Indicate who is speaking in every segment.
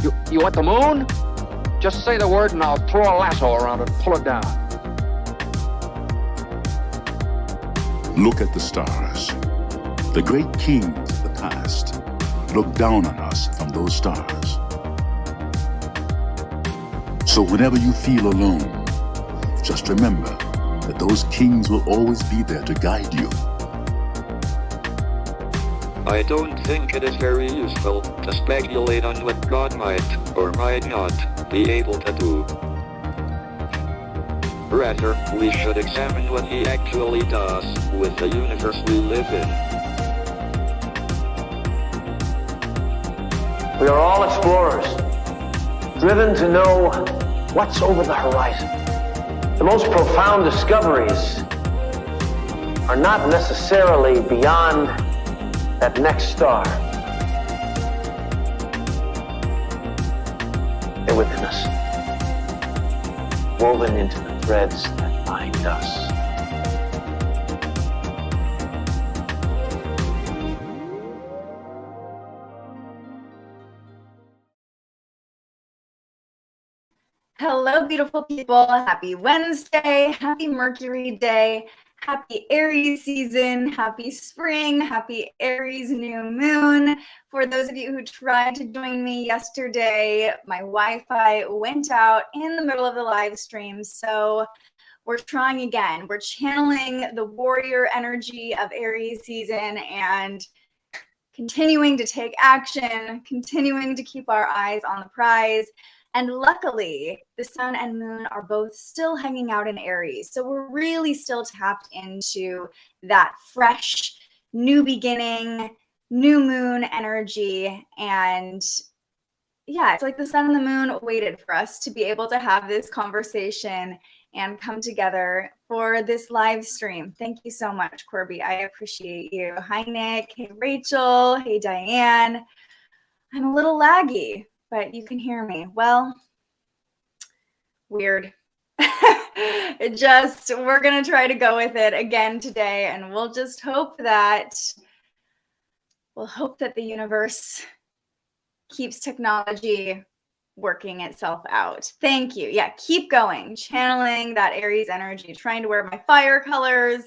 Speaker 1: You want the moon? Just say the word and I'll throw a lasso around it and pull it down.
Speaker 2: Look at the stars. The great kings of the past look down on us from those stars. So whenever you feel alone, just remember that those kings will always be there to guide you.
Speaker 3: I don't think it is very useful to speculate on what God might or might not be able to do. Rather, we should examine what he actually does with the universe we live in.
Speaker 4: We are all explorers, driven to know what's over the horizon. The most profound discoveries are not necessarily beyond that next star. They're within us, woven into the threads that bind us.
Speaker 5: Hello, beautiful people. Happy Wednesday. Happy Mercury Day. Happy Aries season. Happy spring. Happy Aries new moon. For those of you who tried to join me yesterday, my Wi-Fi went out in the middle of the live stream. So we're trying again. We're channeling the warrior energy of Aries season and continuing to take action, continuing to keep our eyes on the prize. And luckily, the sun and moon are both still hanging out in Aries. So we're really still tapped into that fresh, new beginning, new moon energy. And yeah, it's like the sun and the moon waited for us to be able to have this conversation and come together for this live stream. Thank you so much, Corby. I appreciate you. Hi, Nick. Hey, Rachel. Hey, Diane. I'm a little laggy, but you can hear me. Well, weird. We're going to try to go with it again today, and we'll just hope that the universe keeps technology working itself out. Thank you. Yeah, keep going, channeling that Aries energy, trying to wear my fire colors,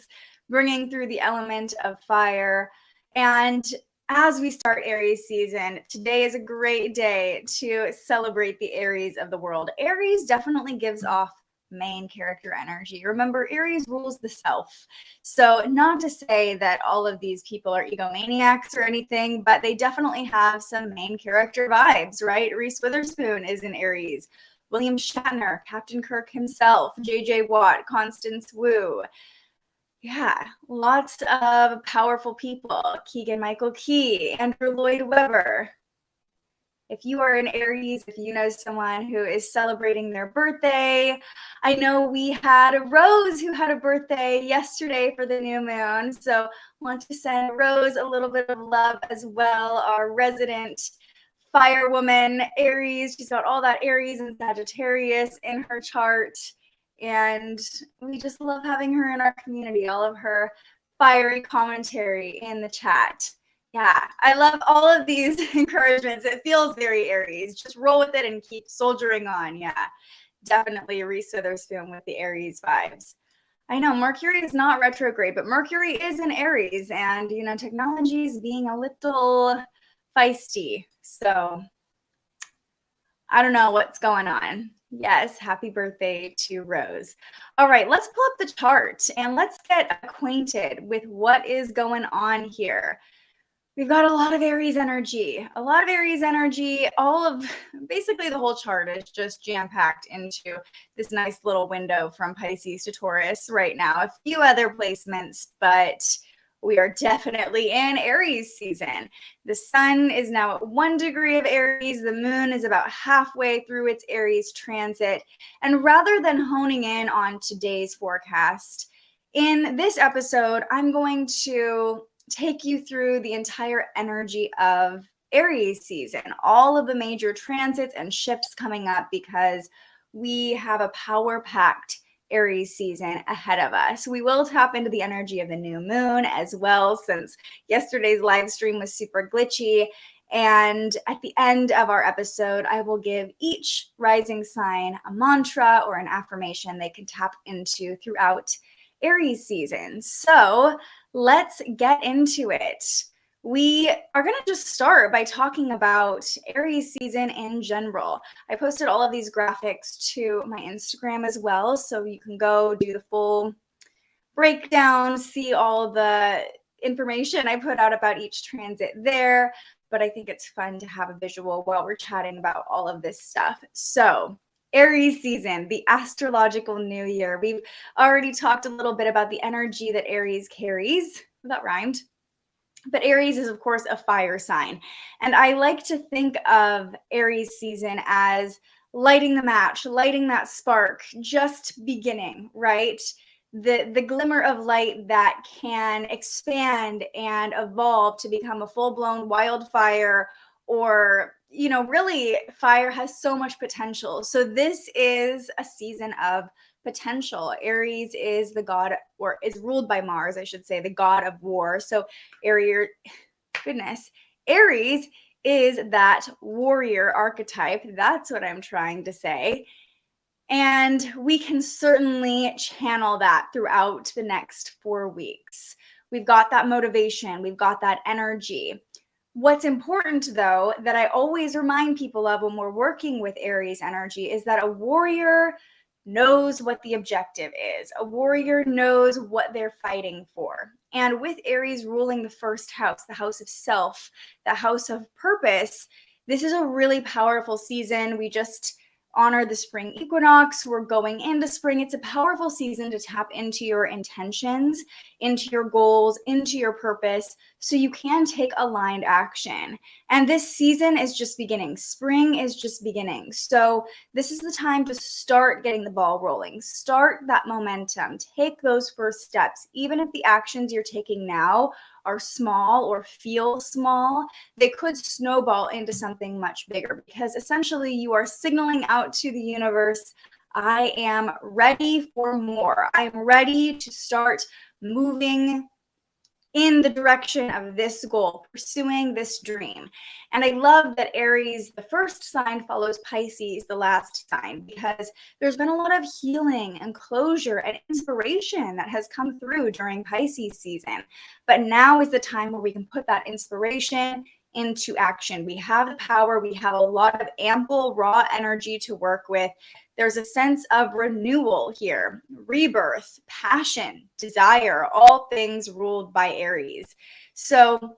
Speaker 5: bringing through the element of fire. And as we start Aries season, today is a great day to celebrate the Aries of the world. Aries definitely gives off main character energy. Remember, Aries rules the self. So not to say that all of these people are egomaniacs or anything, but they definitely have some main character vibes, right? Reese Witherspoon is in Aries. William Shatner, Captain Kirk himself, JJ Watt, Constance Wu. Yeah, lots of powerful people. Keegan-Michael Key, Andrew Lloyd Webber. If you are an Aries, if you know someone who is celebrating their birthday, I know we had a Rose who had a birthday yesterday for the new moon. So want to send Rose a little bit of love as well. Our resident firewoman, Aries. She's got all that Aries and Sagittarius in her chart. And we just love having her in our community, all of her fiery commentary in the chat. Yeah, I love all of these encouragements. It feels very Aries. Just roll with it and keep soldiering on. Yeah, definitely Reese Witherspoon with the Aries vibes. I know Mercury is not retrograde, but Mercury is in Aries. And, you know, technology is being a little feisty. So I don't know what's going on. Yes, happy birthday to Rose. All right, let's pull up the chart and let's get acquainted with what is going on here. We've got a lot of Aries energy, all of basically the whole chart is just jam-packed into this nice little window from Pisces to Taurus right now. A few other placements, but we are definitely in Aries season. The sun is now at 1 degree of Aries. The moon is about halfway through its Aries transit. And rather than honing in on today's forecast, in this episode, I'm going to take you through the entire energy of Aries season, all of the major transits and shifts coming up, because we have a power-packed Aries season ahead of us. We will tap into the energy of the new moon as well, since yesterday's live stream was super glitchy. And at the end of our episode, I will give each rising sign a mantra or an affirmation they can tap into throughout Aries season. So let's get into it. We are going to just start by talking about Aries season in general. I posted all of these graphics to my Instagram as well, so you can go do the full breakdown, see all the information I put out about each transit there. But I think it's fun to have a visual while we're chatting about all of this stuff. So Aries season, the astrological new year. We've already talked a little bit about the energy that Aries carries. That rhymed. But Aries is, of course, a fire sign. And I like to think of Aries season as lighting the match, lighting that spark, just beginning, right? The glimmer of light that can expand and evolve to become a full-blown wildfire, or, you know, really fire has so much potential. So this is a season of potential. Aries is the god, or is ruled by Mars, I should say, the god of war. So Aries is that warrior archetype. That's what I'm trying to say. And we can certainly channel that throughout the next 4 weeks. We've got that motivation. We've got that energy. What's important, though, that I always remind people of when we're working with Aries energy is that a warrior knows what the objective is. A warrior knows what they're fighting for. And with Aries ruling the first house, the house of self, the house of purpose, this is a really powerful season. We just honor the spring equinox. We're going into spring. It's a powerful season to tap into your intentions, into your goals, into your purpose, so you can take aligned action. And this season is just beginning. Spring is just beginning. So this is the time to start getting the ball rolling, start that momentum, take those first steps. Even if the actions you're taking now are small or feel small, they could snowball into something much bigger, because essentially you are signaling out to the universe, I am ready for more. I'm ready to start moving in the direction of this goal, pursuing this dream. And I love that Aries, the first sign, follows Pisces, the last sign, because there's been a lot of healing and closure and inspiration that has come through during Pisces season. But now is the time where we can put that inspiration into action. We have the power. We have a lot of ample raw energy to work with. There's a sense of renewal here, rebirth, passion, desire, all things ruled by Aries. So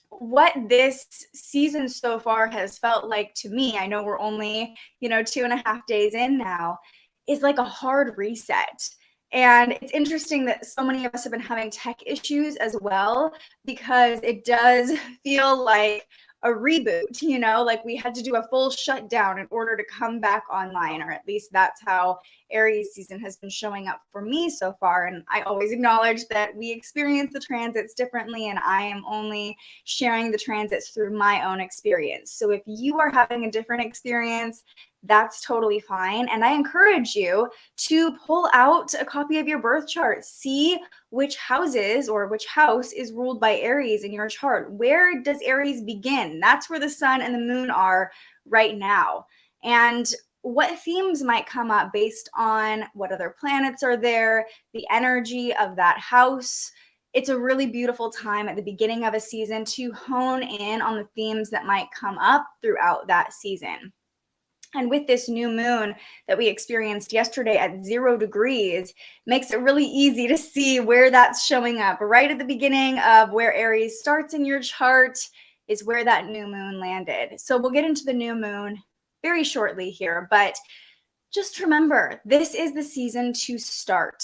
Speaker 5: what this season so far has felt like to me, I know we're only, 2.5 days in now, is like a hard reset. And it's interesting that so many of us have been having tech issues as well, because it does feel like a reboot, like we had to do a full shutdown in order to come back online, or at least that's how Aries season has been showing up for me so far. And I always acknowledge that we experience the transits differently, and I am only sharing the transits through my own experience. So if you are having a different experience, that's totally fine. And I encourage you to pull out a copy of your birth chart, see which houses or which house is ruled by Aries in your chart. Where does Aries begin? That's where the sun and the moon are right now. And what themes might come up based on what other planets are there, the energy of that house. It's a really beautiful time at the beginning of a season to hone in on the themes that might come up throughout that season. And with this new moon that we experienced yesterday at 0 degrees, makes it really easy to see where that's showing up. Right at the beginning of where Aries starts in your chart is where that new moon landed. So we'll get into the new moon very shortly here, but just remember, this is the season to start.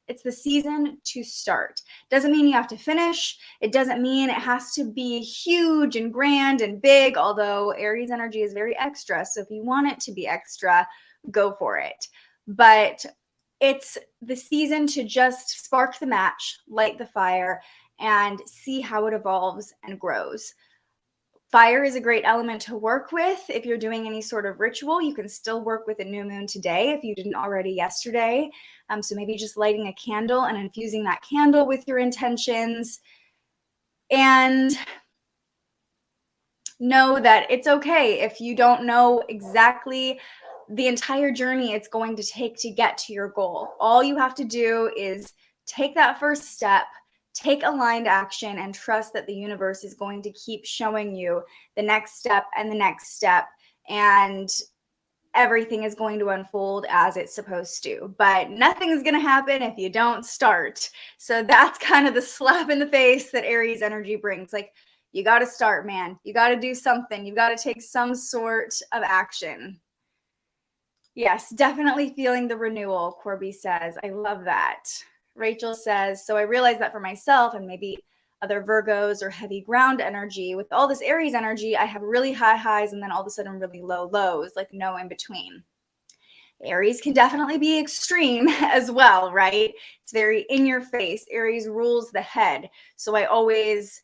Speaker 5: It's the season to start. Doesn't mean you have to finish. It doesn't mean it has to be huge and grand and big, although Aries energy is very extra. So if you want it to be extra, go for it. But it's the season to just spark the match, light the fire, and see how it evolves and grows. Fire is a great element to work with. If you're doing any sort of ritual, you can still work with a new moon today if you didn't already yesterday. So maybe just lighting a candle and infusing that candle with your intentions. And know that it's okay if you don't know exactly the entire journey it's going to take to get to your goal. All you have to do is take that first step, take aligned action, and trust that the universe is going to keep showing you the next step and the next step, and everything is going to unfold as it's supposed to. But nothing is going to happen if you don't start. So that's kind of the slap in the face that Aries energy brings. Like, you got to start, man. You got to do something. You got to take some sort of action. Yes, definitely feeling the renewal, Corby says. I love that. Rachel says, so I realized that for myself and maybe other Virgos or heavy ground energy, with all this Aries energy, I have really high highs and then all of a sudden really low lows, like no in between. Aries can definitely be extreme as well, right? It's very in your face. Aries rules the head. So I always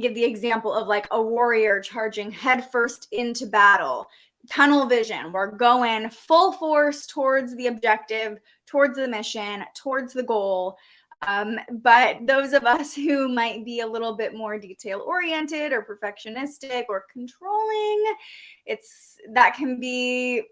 Speaker 5: give the example of like a warrior charging headfirst into battle. Tunnel vision. We're going full force towards the objective, towards the mission, towards the goal. But those of us who might be a little bit more detail oriented or perfectionistic or controlling, that can be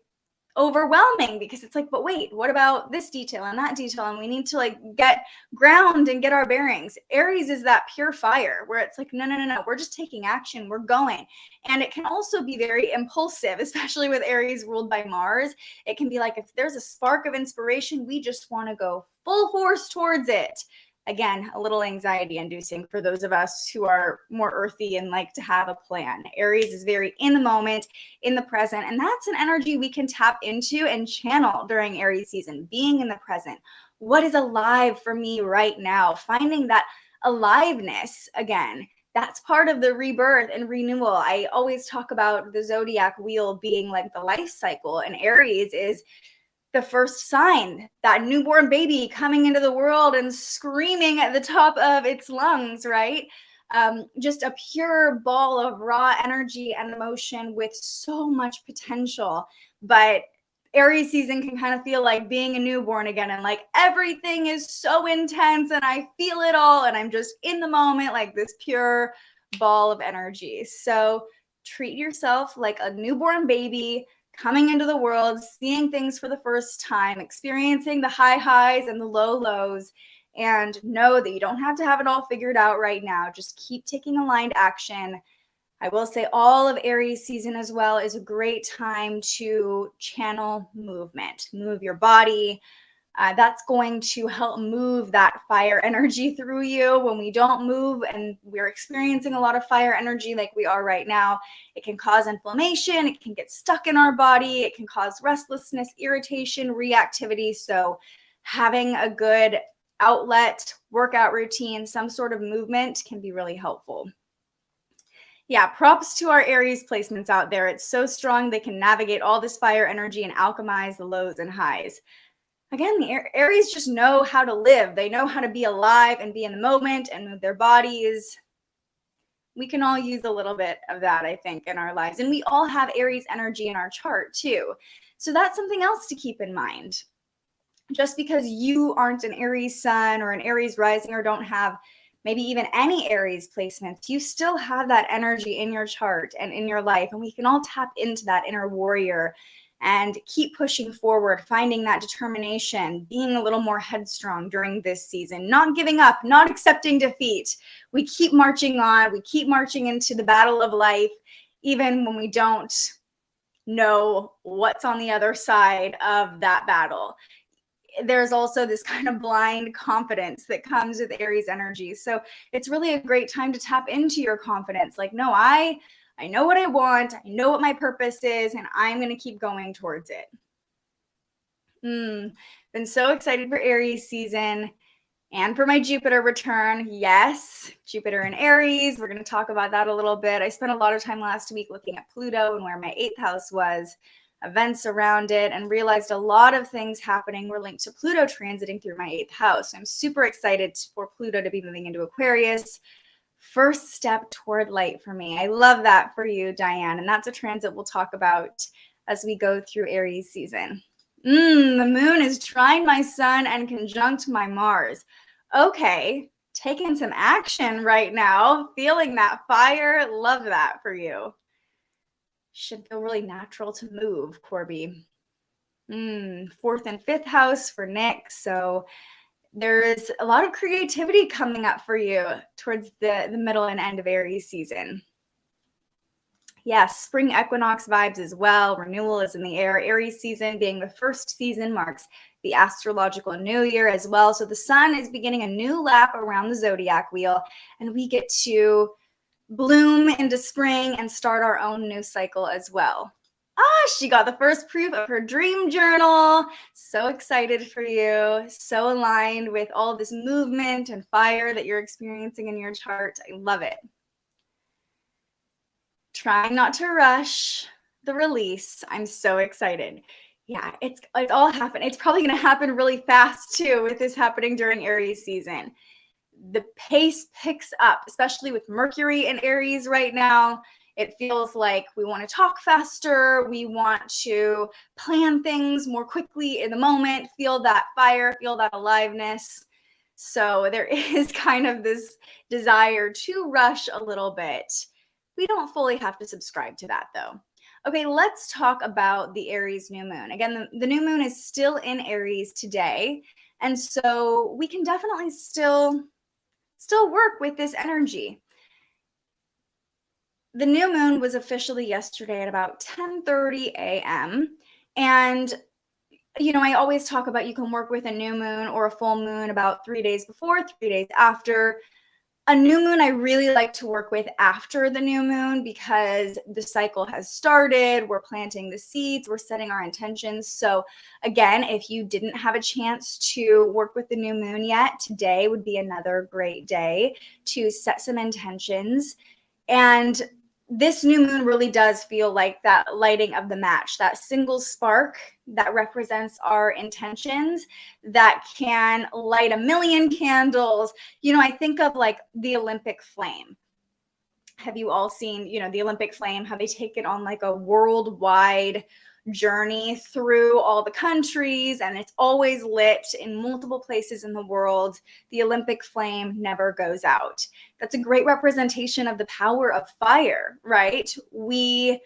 Speaker 5: overwhelming, because it's like, but wait, what about this detail and that detail? And we need to like get ground and get our bearings. Aries is that pure fire where it's like, no, we're just taking action, we're going. And it can also be very impulsive, especially with Aries ruled by Mars. It can be like, if there's a spark of inspiration, we just want to go full force towards it. Again, a little anxiety inducing for those of us who are more earthy and like to have a plan. Aries is very in the moment, in the present, and that's an energy we can tap into and channel during Aries season, being in the present. What is alive for me right now? Finding that aliveness again. That's part of the rebirth and renewal. I always talk about the zodiac wheel being like the life cycle, and Aries is the first sign, that newborn baby coming into the world and screaming at the top of its lungs, right? Just a pure ball of raw energy and emotion with so much potential. But Aries season can kind of feel like being a newborn again, and like everything is so intense and I feel it all and I'm just in the moment, like this pure ball of energy. So treat yourself like a newborn baby coming into the world, seeing things for the first time, experiencing the high highs and the low lows, and know that you don't have to have it all figured out right now. Just keep taking aligned action. I will say all of Aries season as well is a great time to channel movement, move your body. That's going to help move that fire energy through you. When we don't move and we're experiencing a lot of fire energy like we are right now, it can cause inflammation. It can get stuck in our body. It can cause restlessness, irritation, reactivity. So having a good outlet, workout routine, some sort of movement can be really helpful. Yeah, props to our Aries placements out there. It's so strong. They can navigate all this fire energy and alchemize the lows and highs. Again, the Aries just know how to live. They know how to be alive and be in the moment and move their bodies. We can all use a little bit of that, I think, in our lives. And we all have Aries energy in our chart too. So that's something else to keep in mind. Just because you aren't an Aries sun or an Aries rising or don't have maybe even any Aries placements, you still have that energy in your chart and in your life. And we can all tap into that inner warrior and keep pushing forward, finding that determination, being a little more headstrong during this season, not giving up, not accepting defeat. We keep marching on. We keep marching into the battle of life, even when we don't know what's on the other side of that battle. There's also this kind of blind confidence that comes with Aries energy. So it's really a great time to tap into your confidence. Like, no, I know what I want. I know what my purpose is, and I'm going to keep going towards it. Been so excited for Aries season and for my Jupiter return. Yes, Jupiter in Aries. We're going to talk about that a little bit. I spent a lot of time last week looking at Pluto and where my 8th house was, events around it, and realized a lot of things happening were linked to Pluto transiting through my 8th house. I'm super excited for Pluto to be moving into Aquarius. First step toward light for me. I love that for you, Diane. And that's a transit we'll talk about as we go through Aries season. The moon is trine my sun and conjunct my Mars. Okay, taking some action right now. Feeling that fire. Love that for you. should feel really natural to move, Corby. 4th and 5th house for Nick. So there's a lot of creativity coming up for you towards the middle and end of Aries season. Yes, spring equinox vibes as well. Renewal is in the air. Aries season being the first season marks the astrological new year as well. So the sun is beginning a new lap around the zodiac wheel, and we get to bloom into spring and start our own new cycle as well. She got the first proof of her dream journal. So excited for you. So aligned with all this movement and fire that you're experiencing in your chart. I love it. Trying not to rush the release. I'm so excited. Yeah, it's all happening. It's probably going to happen really fast too with this happening during Aries season. The pace picks up, especially with Mercury in Aries right now. It feels like we want to talk faster. We want to plan things more quickly in the moment, feel that fire, feel that aliveness. So there is kind of this desire to rush a little bit. We don't fully have to subscribe to that though. Okay, let's talk about the Aries new moon. Again, the new moon is still in Aries today. And so we can definitely still work with this energy. The new moon was officially yesterday at about 10:30 a.m. And, you know, I always talk about you can work with a new moon or a full moon about 3 days before, 3 days after. A new moon, I really like to work with after the new moon because the cycle has started. We're planting the seeds. We're setting our intentions. So again, if you didn't have a chance to work with the new moon yet, today would be another great day to set some intentions. And this new moon really does feel like that lighting of the match, that single spark that represents our intentions that can light a million candles. You know, I think of like the Olympic flame. Have you all seen, you know, the Olympic flame, how they take it on like a worldwide journey through all the countries, and it's always lit in multiple places in the world. The Olympic flame never goes out. That's a great representation of the power of fire, right? We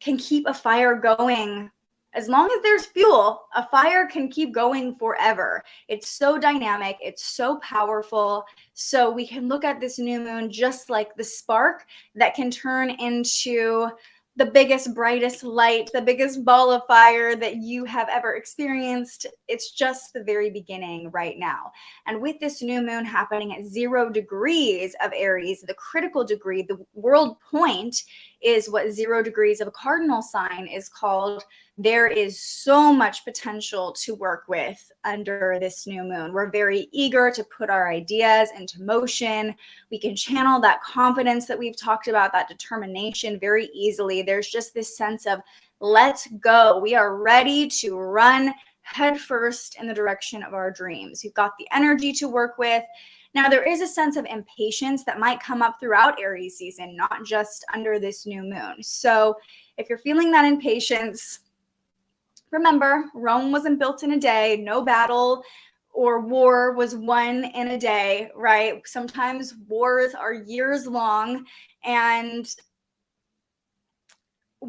Speaker 5: can keep a fire going as long as there's fuel. A fire can keep going forever. It's so dynamic. It's so powerful. So we can look at this new moon just like the spark that can turn into the biggest, brightest light, the biggest ball of fire that you have ever experienced. It's just the very beginning right now. And with this new moon happening at 0 degrees of Aries, the critical degree, the world point is what 0 degrees of a cardinal sign is called. There is so much potential to work with under this new moon. We're very eager to put our ideas into motion. We can channel that confidence that we've talked about, that determination very easily. There's just this sense of let's go. We are ready to run headfirst in the direction of our dreams. We've got the energy to work with. Now, there is a sense of impatience that might come up throughout Aries season, not just under this new moon. So if you're feeling that impatience, remember, Rome wasn't built in a day. No battle or war was won in a day, right? Sometimes wars are years long, and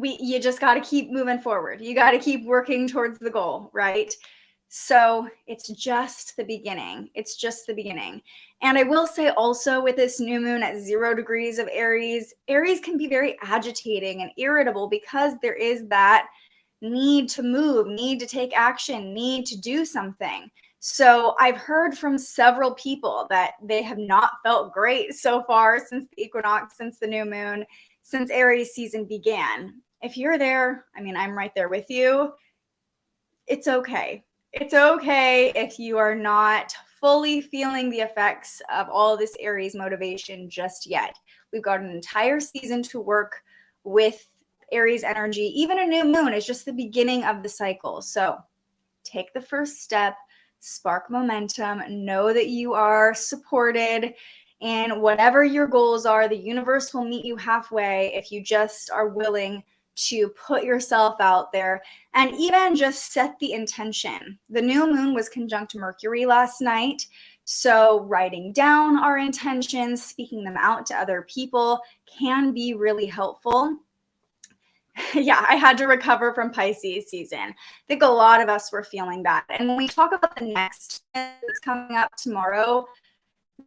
Speaker 5: you just got to keep moving forward. You got to keep working towards the goal, right? So it's just the beginning. It's just the beginning. And I will say also with this new moon at 0 degrees of Aries, Aries can be very agitating and irritable because there is that need to move, need to take action, need to do something. So I've heard from several people that they have not felt great so far since the equinox, since the new moon, since Aries season began. If you're there, I mean, I'm right there with you. It's okay. It's okay if you are not fully feeling the effects of all this Aries motivation just yet. We've got an entire season to work with Aries energy. Even a new moon is just the beginning of the cycle. So take the first step, spark momentum, know that you are supported, and whatever your goals are, the universe will meet you halfway if you just are willing to put yourself out there and even just set the intention. The new moon was conjunct Mercury last night. So writing down our intentions, speaking them out to other people can be really helpful. Yeah, I had to recover from Pisces season. I think a lot of us were feeling that. And when we talk about the next that's coming up tomorrow,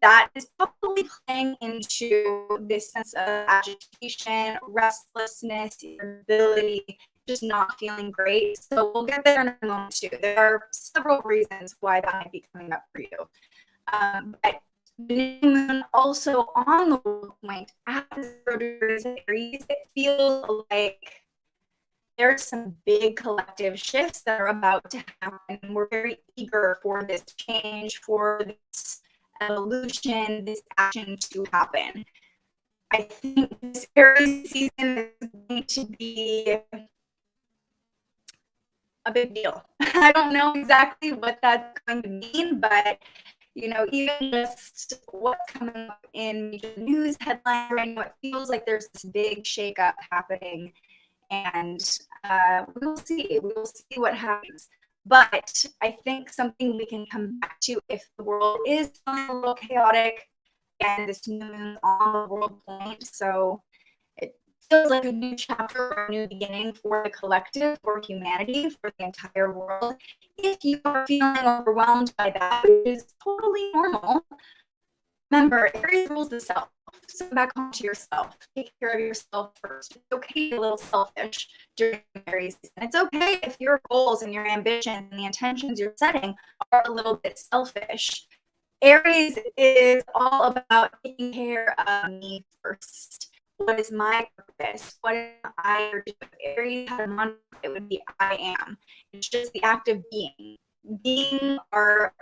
Speaker 5: that is probably playing into this sense of agitation, restlessness, irritability, just not feeling great. So we'll get there in a moment too. There are several reasons why that might be coming up for you. But the new moon also on the world point at 0 degrees of Aries, it feels like there's some big collective shifts that are about to happen. We're very eager for this change, for this evolution, this action to happen. I think this Aries season is going to be a big deal. I don't know exactly what that's going to mean, but you know, even just what's coming up in major news headlines right now, it feels like there's this big shakeup happening, and we will see. We will see what happens. But I think something we can come back to if the world is feeling a little chaotic, and this new moon on the world point, so it feels like a new chapter or a new beginning for the collective, for humanity, for the entire world. If you are feeling overwhelmed by that, which is totally normal, remember, Aries rules the self. So back home to yourself. Take care of yourself first. It's okay to be a little selfish during Aries season. It's okay if your goals and your ambitions and the intentions you're setting are a little bit selfish. Aries is all about taking care of me first. What is my purpose? What am I here to do? If Aries had a mantra, it would be I am. It's just the act of being. Being our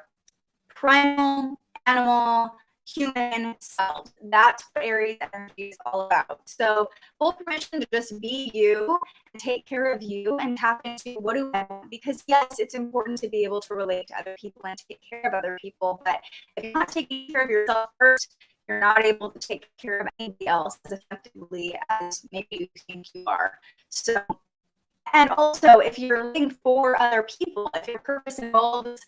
Speaker 5: primal, animal, human self. That's what Aries energy is all about. So full permission to just be you and take care of you and tap into what do I want? Because yes, it's important to be able to relate to other people and take care of other people. But if you're not taking care of yourself first, you're not able to take care of anybody else as effectively as maybe you think you are. So, and also if you're living for other people, if your purpose involves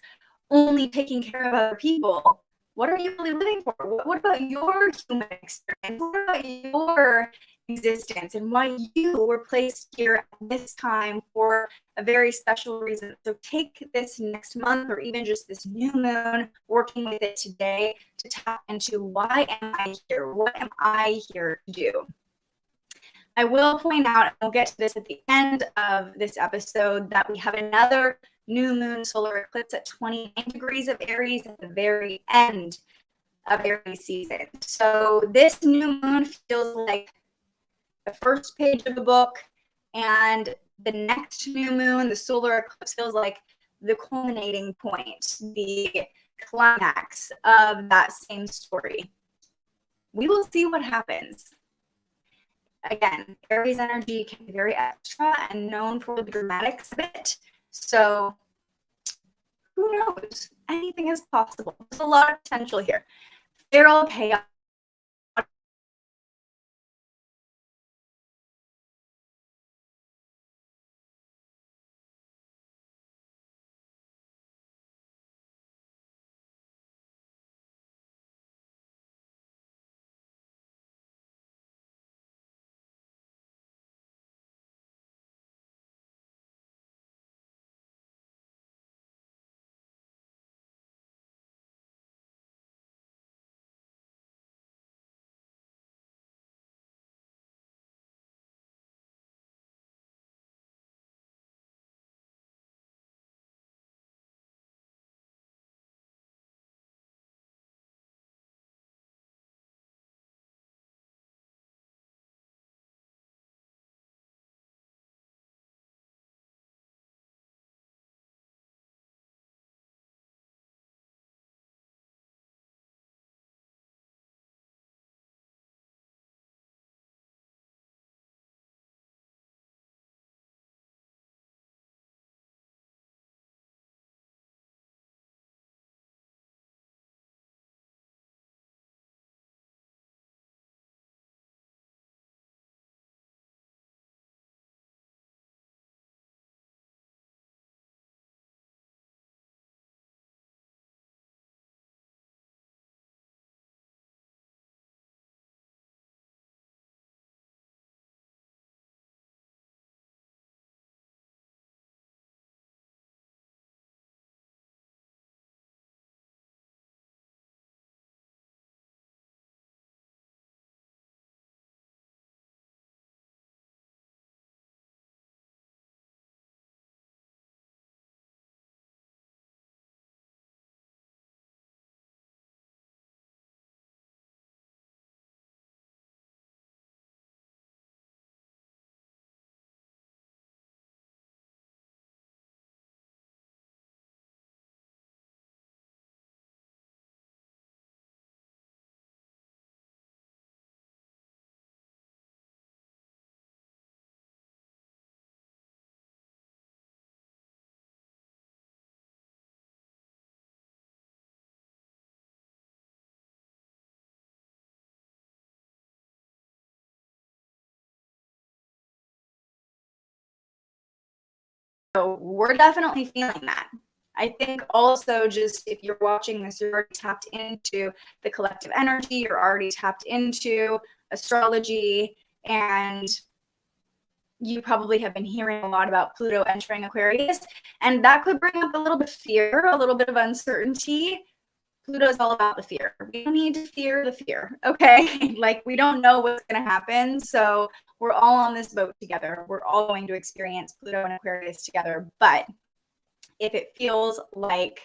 Speaker 5: only taking care of other people, what are you really living for? What about your human experience? What about your existence and why you were placed here at this time for a very special reason? So take this next month or even just this new moon, working with it today to tap into why am I here? What am I here to do? I will point out, and we'll get to this at the end of this episode, that we have another new moon solar eclipse at 29 degrees of Aries at the very end of Aries season. So this new moon feels like the first page of the book, and the next new moon, the solar eclipse, feels like the culminating point, the climax of that same story. We will see what happens. Again, Aries energy can be very extra and known for the dramatics of it. So who knows? Anything is possible. There's a lot of potential here. Feral chaos we're definitely feeling that. I think also, just if you're watching this, you're already tapped into the collective energy, you're already tapped into astrology, and you probably have been hearing a lot about Pluto entering Aquarius, and that could bring up a little bit of fear, a little bit of uncertainty. Pluto is all about the fear. We don't need to fear the fear, okay? Like, we don't know what's going to happen, so we're all on this boat together. We're all going to experience Pluto and Aquarius together, but if it feels like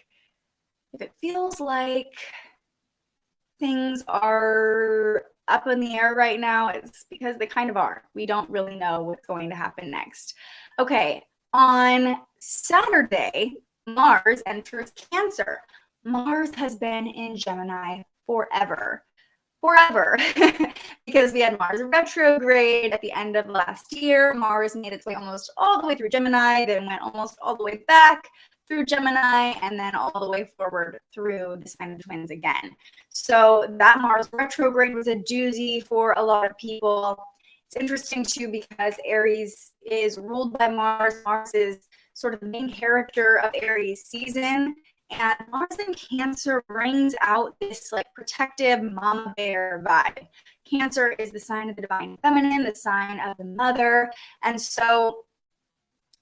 Speaker 5: things are up in the air right now, it's because they kind of are. We don't really know what's going to happen next. Okay, on Saturday, Mars enters Cancer. Mars has been in Gemini forever. Because we had Mars retrograde at the end of last year. Mars made its way almost all the way through Gemini, then went almost all the way back through Gemini, and then all the way forward through the sign of Twins again. So that Mars retrograde was a doozy for a lot of people. It's interesting too, because Aries is ruled by Mars. Mars is sort of the main character of Aries season. And Mars in Cancer brings out this like protective mama bear vibe. Cancer is the sign of the divine feminine, the sign of the mother. And so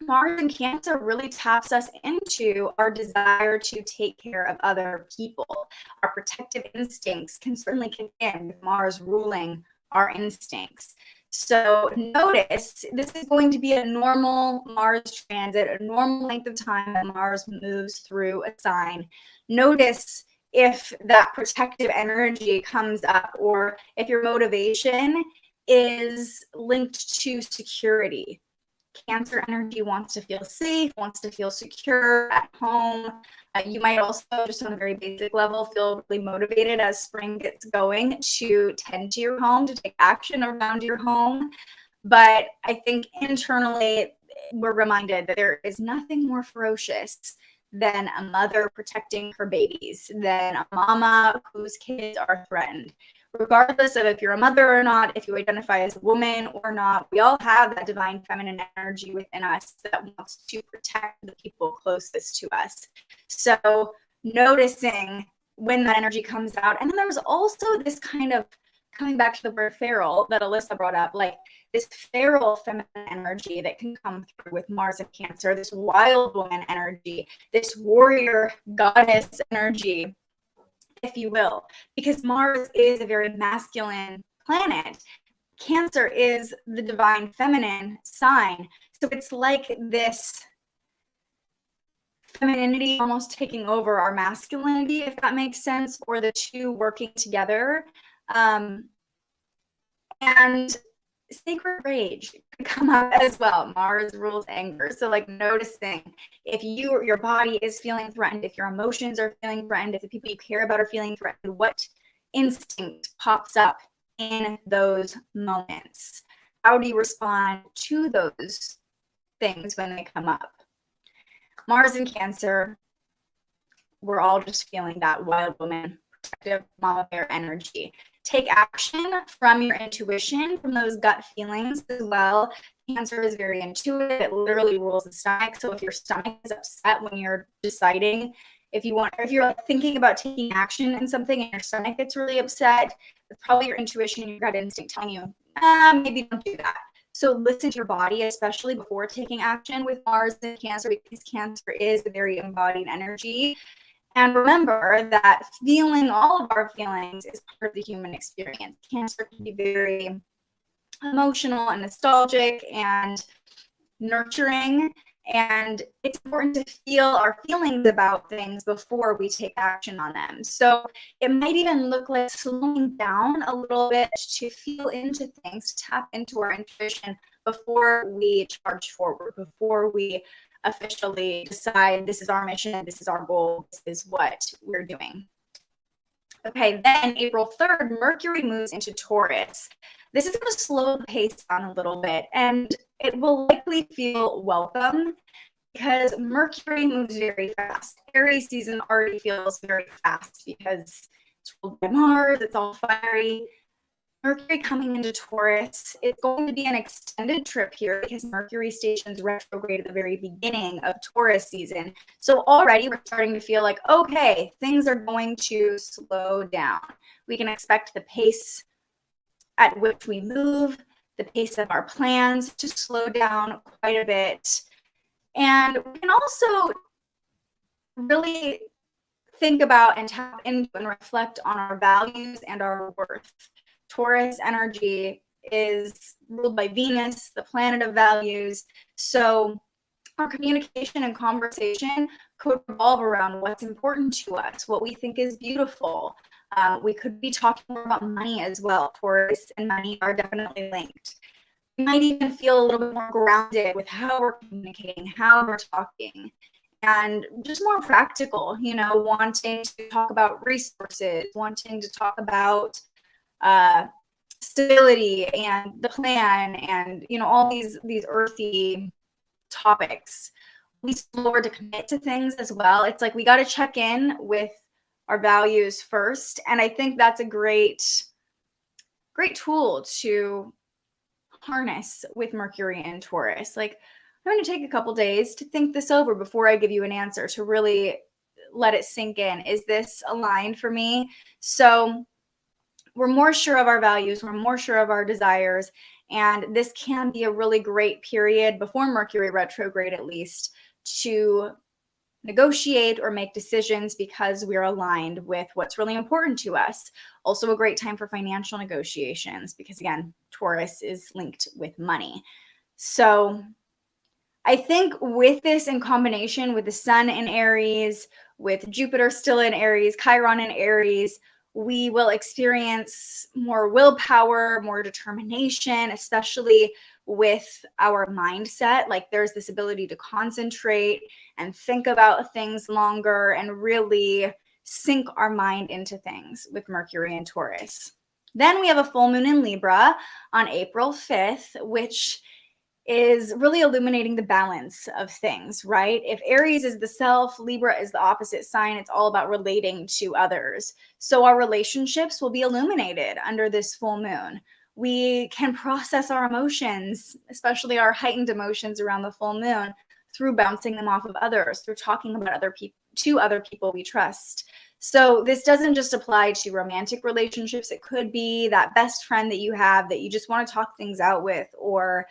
Speaker 5: Mars in Cancer really taps us into our desire to take care of other people. Our protective instincts can certainly kick in with Mars ruling our instincts. So notice this is going to be a normal Mars transit, a normal length of time that Mars moves through a sign. Notice if that protective energy comes up, or if your motivation is linked to security. Cancer energy wants to feel safe, wants to feel secure at home. You might also, just on a very basic level, feel really motivated as spring gets going to tend to your home, to take action around your home. But I think internally, we're reminded that there is nothing more ferocious than a mother protecting her babies, than a mama whose kids are threatened. Regardless of if you're a mother or not, if you identify as a woman or not, we all have that divine feminine energy within us that wants to protect the people closest to us. So noticing when that energy comes out. And then there's also this kind of, coming back to the word feral that Alyssa brought up, like this feral feminine energy that can come through with Mars and Cancer, this wild woman energy, this warrior goddess energy, if you will, because Mars is a very masculine planet. Cancer is the divine feminine sign. So it's like this femininity almost taking over our masculinity, if that makes sense, or the two working together. And sacred rage could come up as well. Mars rules anger. So like noticing if your body is feeling threatened, if your emotions are feeling threatened, if the people you care about are feeling threatened, what instinct pops up in those moments? How do you respond to those things when they come up? Mars in Cancer, we're all just feeling that wild woman, protective mama bear energy. Take action from your intuition, from those gut feelings as well. Cancer is very intuitive. It literally rules the stomach. So if your stomach is upset when you're deciding if you're like thinking about taking action in something and your stomach gets really upset, it's probably your intuition, your gut instinct telling you, maybe don't do that. So listen to your body, especially before taking action with Mars and Cancer, because Cancer is a very embodied energy. And remember that feeling all of our feelings is part of the human experience. Cancer can be very emotional and nostalgic and nurturing. And it's important to feel our feelings about things before we take action on them. So it might even look like slowing down a little bit to feel into things, to tap into our intuition before we charge forward, before we officially decide this is our mission, this is our goal, this is what we're doing. Okay, then April 3rd, Mercury moves into Taurus. This is going to slow the pace down a little bit, and it will likely feel welcome because Mercury moves very fast. Aries season already feels very fast because it's ruled by Mars, it's all fiery. Mercury coming into Taurus, it's going to be an extended trip here because Mercury stations retrograde at the very beginning of Taurus season. So already we're starting to feel like, okay, things are going to slow down. We can expect the pace at which we move, the pace of our plans to slow down quite a bit. And we can also really think about and tap into and reflect on our values and our worth. Taurus energy is ruled by Venus, the planet of values. So our communication and conversation could revolve around what's important to us, what we think is beautiful. We could be talking more about money as well. Taurus and money are definitely linked. We might even feel a little bit more grounded with how we're communicating, how we're talking, and just more practical, you know, wanting to talk about resources, wanting to talk about stability and the plan, and you know, all these earthy topics. We slower to commit to things as well. It's like we got to check in with our values first, and I think that's a great tool to harness with Mercury and Taurus. Like, I'm going to take a couple days to think this over before I give you an answer, to really let it sink in. Is this aligned for me? So we're more sure of our values, we're more sure of our desires, and this can be a really great period before Mercury retrograde, at least, to negotiate or make decisions because we're aligned with what's really important to us. Also a great time for financial negotiations because, again, Taurus is linked with money. So I think with this, in combination with the Sun in Aries, with Jupiter still in Aries, Chiron in Aries, we will experience more willpower, more determination, especially with our mindset. Like, there's this ability to concentrate and think about things longer and really sink our mind into things with Mercury and Taurus. Then we have a full moon in Libra on April 5th, which is really illuminating the balance of things, right? If Aries is the self, Libra is the opposite sign. It's all about relating to others. So our relationships will be illuminated under this full moon. We can process our emotions, especially our heightened emotions around the full moon, through bouncing them off of others, through talking about other people we trust. So this doesn't just apply to romantic relationships. It could be that best friend that you have that you just want to talk things out with, or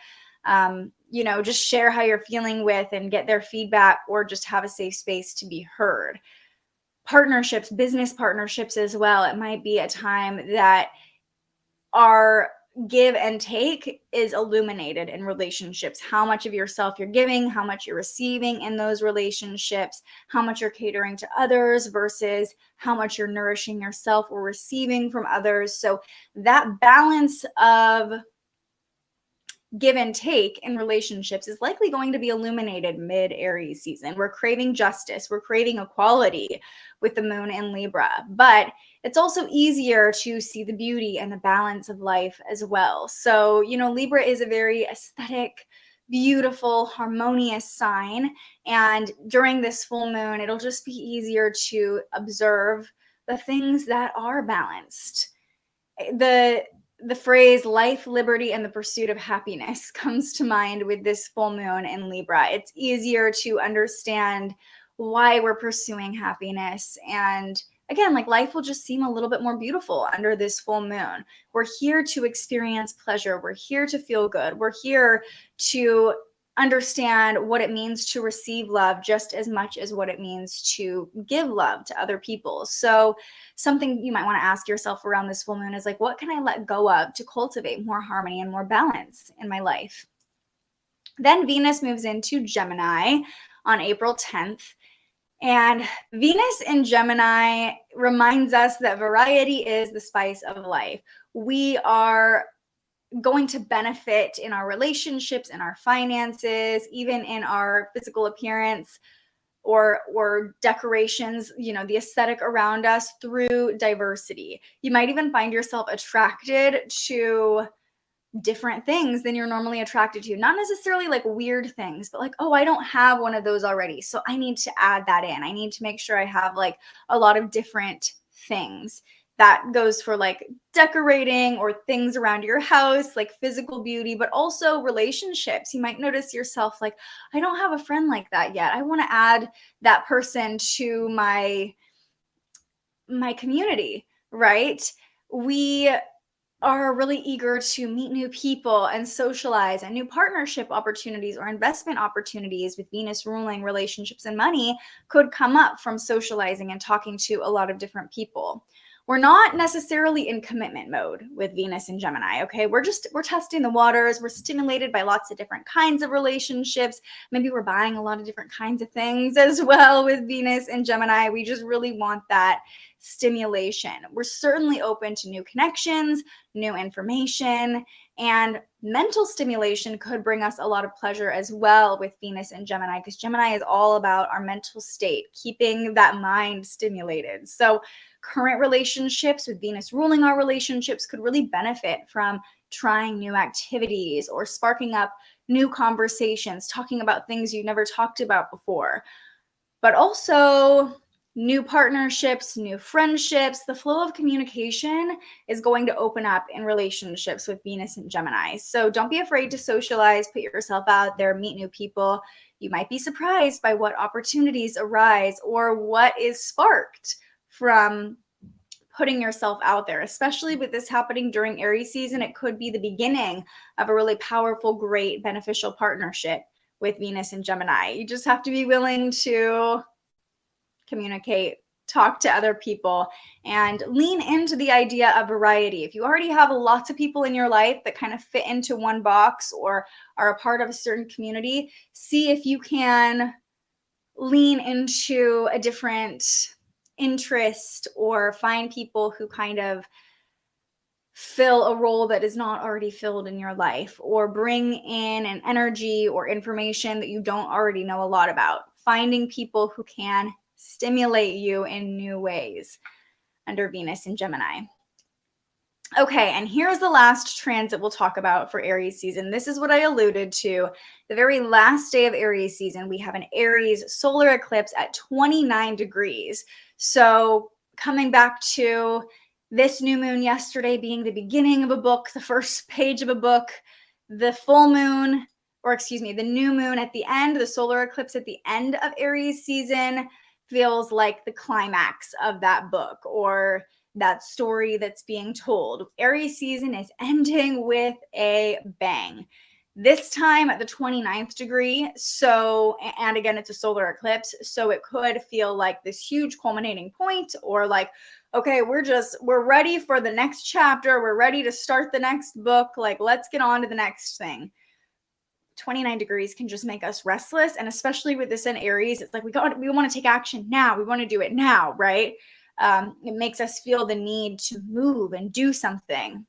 Speaker 5: you know, just share how you're feeling with and get their feedback, or just have a safe space to be heard. Partnerships, business partnerships as well. It might be a time that our give and take is illuminated in relationships. How much of yourself you're giving, how much you're receiving in those relationships, how much you're catering to others versus how much you're nourishing yourself or receiving from others. So that balance of give and take in relationships is likely going to be illuminated mid-Aries season. We're craving justice. We're craving equality with the moon in Libra, but it's also easier to see the beauty and the balance of life as well. So, you know, Libra is a very aesthetic, beautiful, harmonious sign. And during this full moon, it'll just be easier to observe the things that are balanced. The phrase life, liberty, and the pursuit of happiness comes to mind with this full moon in Libra. It's easier to understand why we're pursuing happiness. And again, like, life will just seem a little bit more beautiful under this full moon. We're here to experience pleasure. We're here to feel good. We're here to understand what it means to receive love just as much as what it means to give love to other people. So something you might want to ask yourself around this full moon is like, what can I let go of to cultivate more harmony and more balance in my life? Then Venus moves into Gemini on April 10th. And Venus in Gemini reminds us that variety is the spice of life. We are going to benefit in our relationships, in our finances, even in our physical appearance or decorations, you know, the aesthetic around us through diversity. You might even find yourself attracted to different things than you're normally attracted to. Not necessarily like weird things, but like, oh, I don't have one of those already, so I need to add that in. I need to make sure I have like a lot of different things. That goes for like decorating or things around your house, like physical beauty, but also relationships. You might notice yourself like, I don't have a friend like that yet. I want to add that person to my community, right? We are really eager to meet new people and socialize, and new partnership opportunities or investment opportunities with Venus ruling relationships and money could come up from socializing and talking to a lot of different people. We're not necessarily in commitment mode with Venus and Gemini, okay? We're testing the waters. We're stimulated by lots of different kinds of relationships. Maybe we're buying a lot of different kinds of things as well with Venus and Gemini. We just really want that stimulation. We're certainly open to new connections, new information, and mental stimulation could bring us a lot of pleasure as well with Venus and Gemini, because Gemini is all about our mental state, keeping that mind stimulated. So current relationships with Venus ruling our relationships could really benefit from trying new activities or sparking up new conversations, talking about things you've never talked about before. But also new partnerships, new friendships. The flow of communication is going to open up in relationships with Venus and Gemini. So don't be afraid to socialize, put yourself out there, meet new people. You might be surprised by what opportunities arise or what is sparked from putting yourself out there, especially with this happening during Aries season. It could be the beginning of a really powerful, great, beneficial partnership with Venus and Gemini. You just have to be willing to communicate, talk to other people, and lean into the idea of variety. If you already have lots of people in your life that kind of fit into one box or are a part of a certain community, see if you can lean into a different interest or find people who kind of fill a role that is not already filled in your life, or bring in an energy or information that you don't already know a lot about. Finding people who can stimulate you in new ways under Venus and Gemini. Okay, and here's the last transit we'll talk about for Aries season. This is what I alluded to. The very last day of Aries season, we have an Aries solar eclipse at 29 degrees. So coming back to this new moon yesterday being the beginning of a book, the first page of a book, the full moon, or excuse me, the new moon at the end, the solar eclipse at the end of Aries season feels like the climax of that book or that story that's being told. Aries season is ending with a bang. This time at the 29th degree. So, and again, it's a solar eclipse. So it could feel like this huge culminating point, or like, okay, we're ready for the next chapter. We're ready to start the next book. Like, let's get on to the next thing. 29 degrees can just make us restless. And especially with this in Aries, it's like, we want to take action now. We want to do it now, right? It makes us feel the need to move and do something.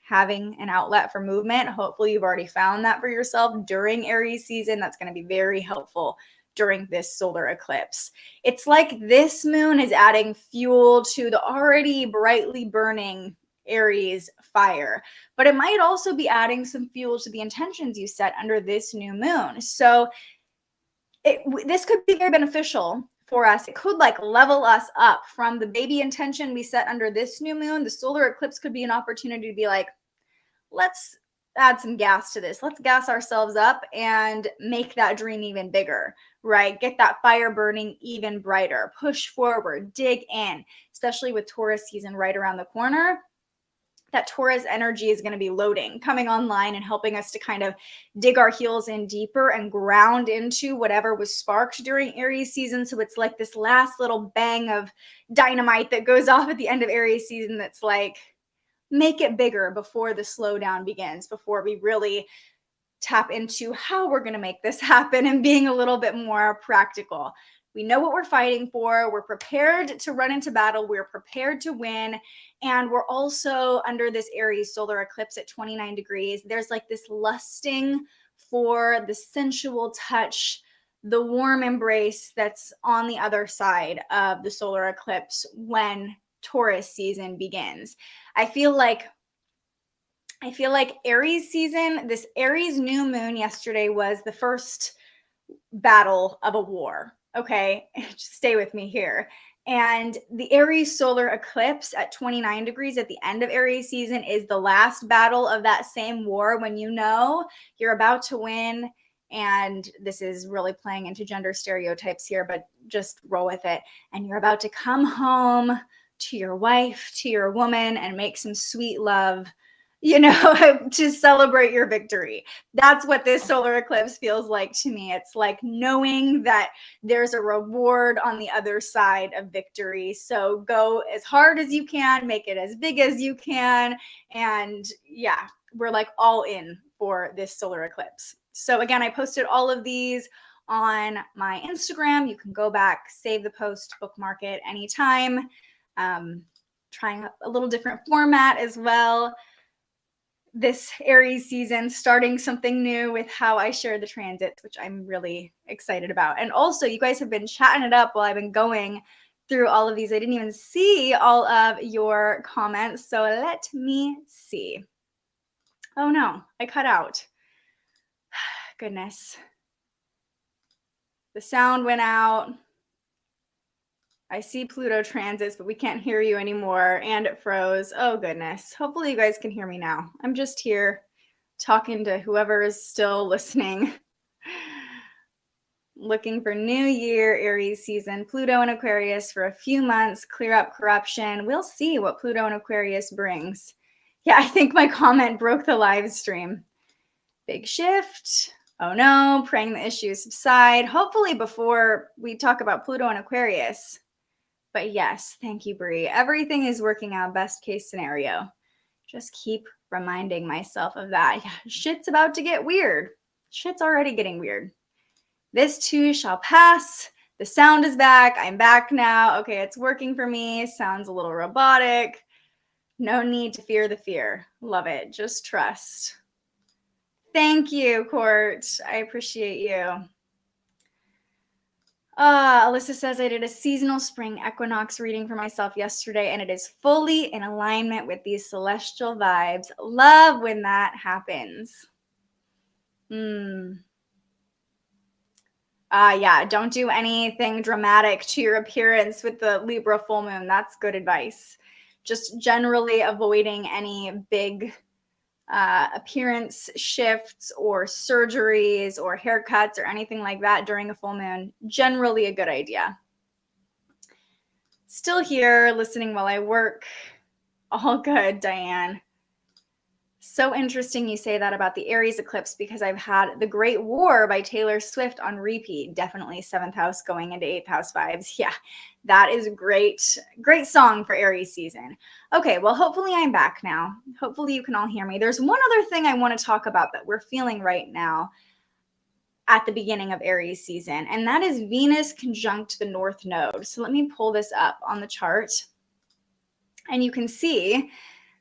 Speaker 5: Having an outlet for movement. Hopefully you've already found that for yourself during Aries season. That's going to be very helpful during this solar eclipse. It's like this moon is adding fuel to the already brightly burning Aries fire, but it might also be adding some fuel to the intentions you set under this new moon. So this could be very beneficial for us. It could like level us up from the baby intention we set under this new moon. The solar eclipse could be an opportunity to be like, let's add some gas to this. Let's gas ourselves up and make that dream even bigger, right? Get that fire burning even brighter. Push forward, dig in, especially with Taurus season right around the corner. That Taurus energy is going to be loading, coming online and helping us to kind of dig our heels in deeper and ground into whatever was sparked during Aries season. So it's like this last little bang of dynamite that goes off at the end of Aries season that's like, make it bigger before the slowdown begins, before we really tap into how we're going to make this happen and being a little bit more practical. We know what we're fighting for. We're prepared to run into battle. We're prepared to win. And we're also under this Aries solar eclipse at 29 degrees. There's like this lusting for the sensual touch, the warm embrace that's on the other side of the solar eclipse when Taurus season begins. I feel like Aries season, this Aries new moon yesterday was the first battle of a war. Okay, just stay with me here. And the Aries solar eclipse at 29 degrees at the end of Aries season is the last battle of that same war, when you know you're about to win. And this is really playing into gender stereotypes here, but just roll with it. And you're about to come home to your wife, to your woman, and make some sweet love, you know, to celebrate your victory. That's what this solar eclipse feels like to me. It's like knowing that there's a reward on the other side of victory. So go as hard as you can, make it as big as you can. And yeah, we're like all in for this solar eclipse. So again, I posted all of these on my Instagram. You can go back, save the post, bookmark it anytime. Trying a little different format as well this Aries season, starting something new with how I share the transits, which I'm really excited about. And also, you guys have been chatting it up while I've been going through all of these. I didn't even see all of your comments, so let me see. Oh no, I cut out. Goodness. The sound went out. I see Pluto transits, but we can't hear you anymore, and it froze. Oh, goodness. Hopefully you guys can hear me now. I'm just here talking to whoever is still listening. Looking for new year, Aries season, Pluto and Aquarius for a few months, clear up corruption. We'll see what Pluto and Aquarius brings. Yeah, I think my comment broke the live stream. Big shift. Oh no, praying the issues subside. Hopefully before we talk about Pluto and Aquarius. But yes, thank you, Bree. Everything is working out best case scenario. Just keep reminding myself of that. Yeah, shit's about to get weird. Shit's already getting weird. This too shall pass. The sound is back. I'm back now. Okay, it's working for me. Sounds a little robotic. No need to fear the fear. Love it. Just trust. Thank you, Court. I appreciate you. Alyssa says, I did a seasonal spring equinox reading for myself yesterday, and it is fully in alignment with these celestial vibes. Love when that happens. Yeah, don't do anything dramatic to your appearance with the Libra full moon. That's good advice. Just generally avoiding any big appearance shifts or surgeries or haircuts or anything like that during a full moon. Generally a good idea. Still here listening while I work. All good, Diane. So interesting you say that about the Aries eclipse, because I've had The Great War by Taylor Swift on repeat. Definitely 7th house going into 8th house vibes. Yeah, that is great. Great song for Aries season. Okay, well, hopefully I'm back now. Hopefully you can all hear me. There's one other thing I want to talk about that we're feeling right now at the beginning of Aries season, and that is Venus conjunct the North Node. So let me pull this up on the chart. And you can see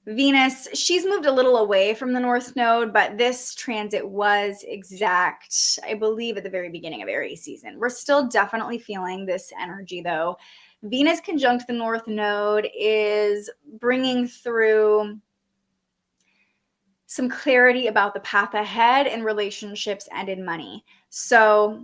Speaker 5: Venus, she's moved a little away from the North Node, but this transit was exact, I believe, at the very beginning of Aries season. We're still definitely feeling this energy, though. Venus conjunct the North Node is bringing through some clarity about the path ahead in relationships and in money. So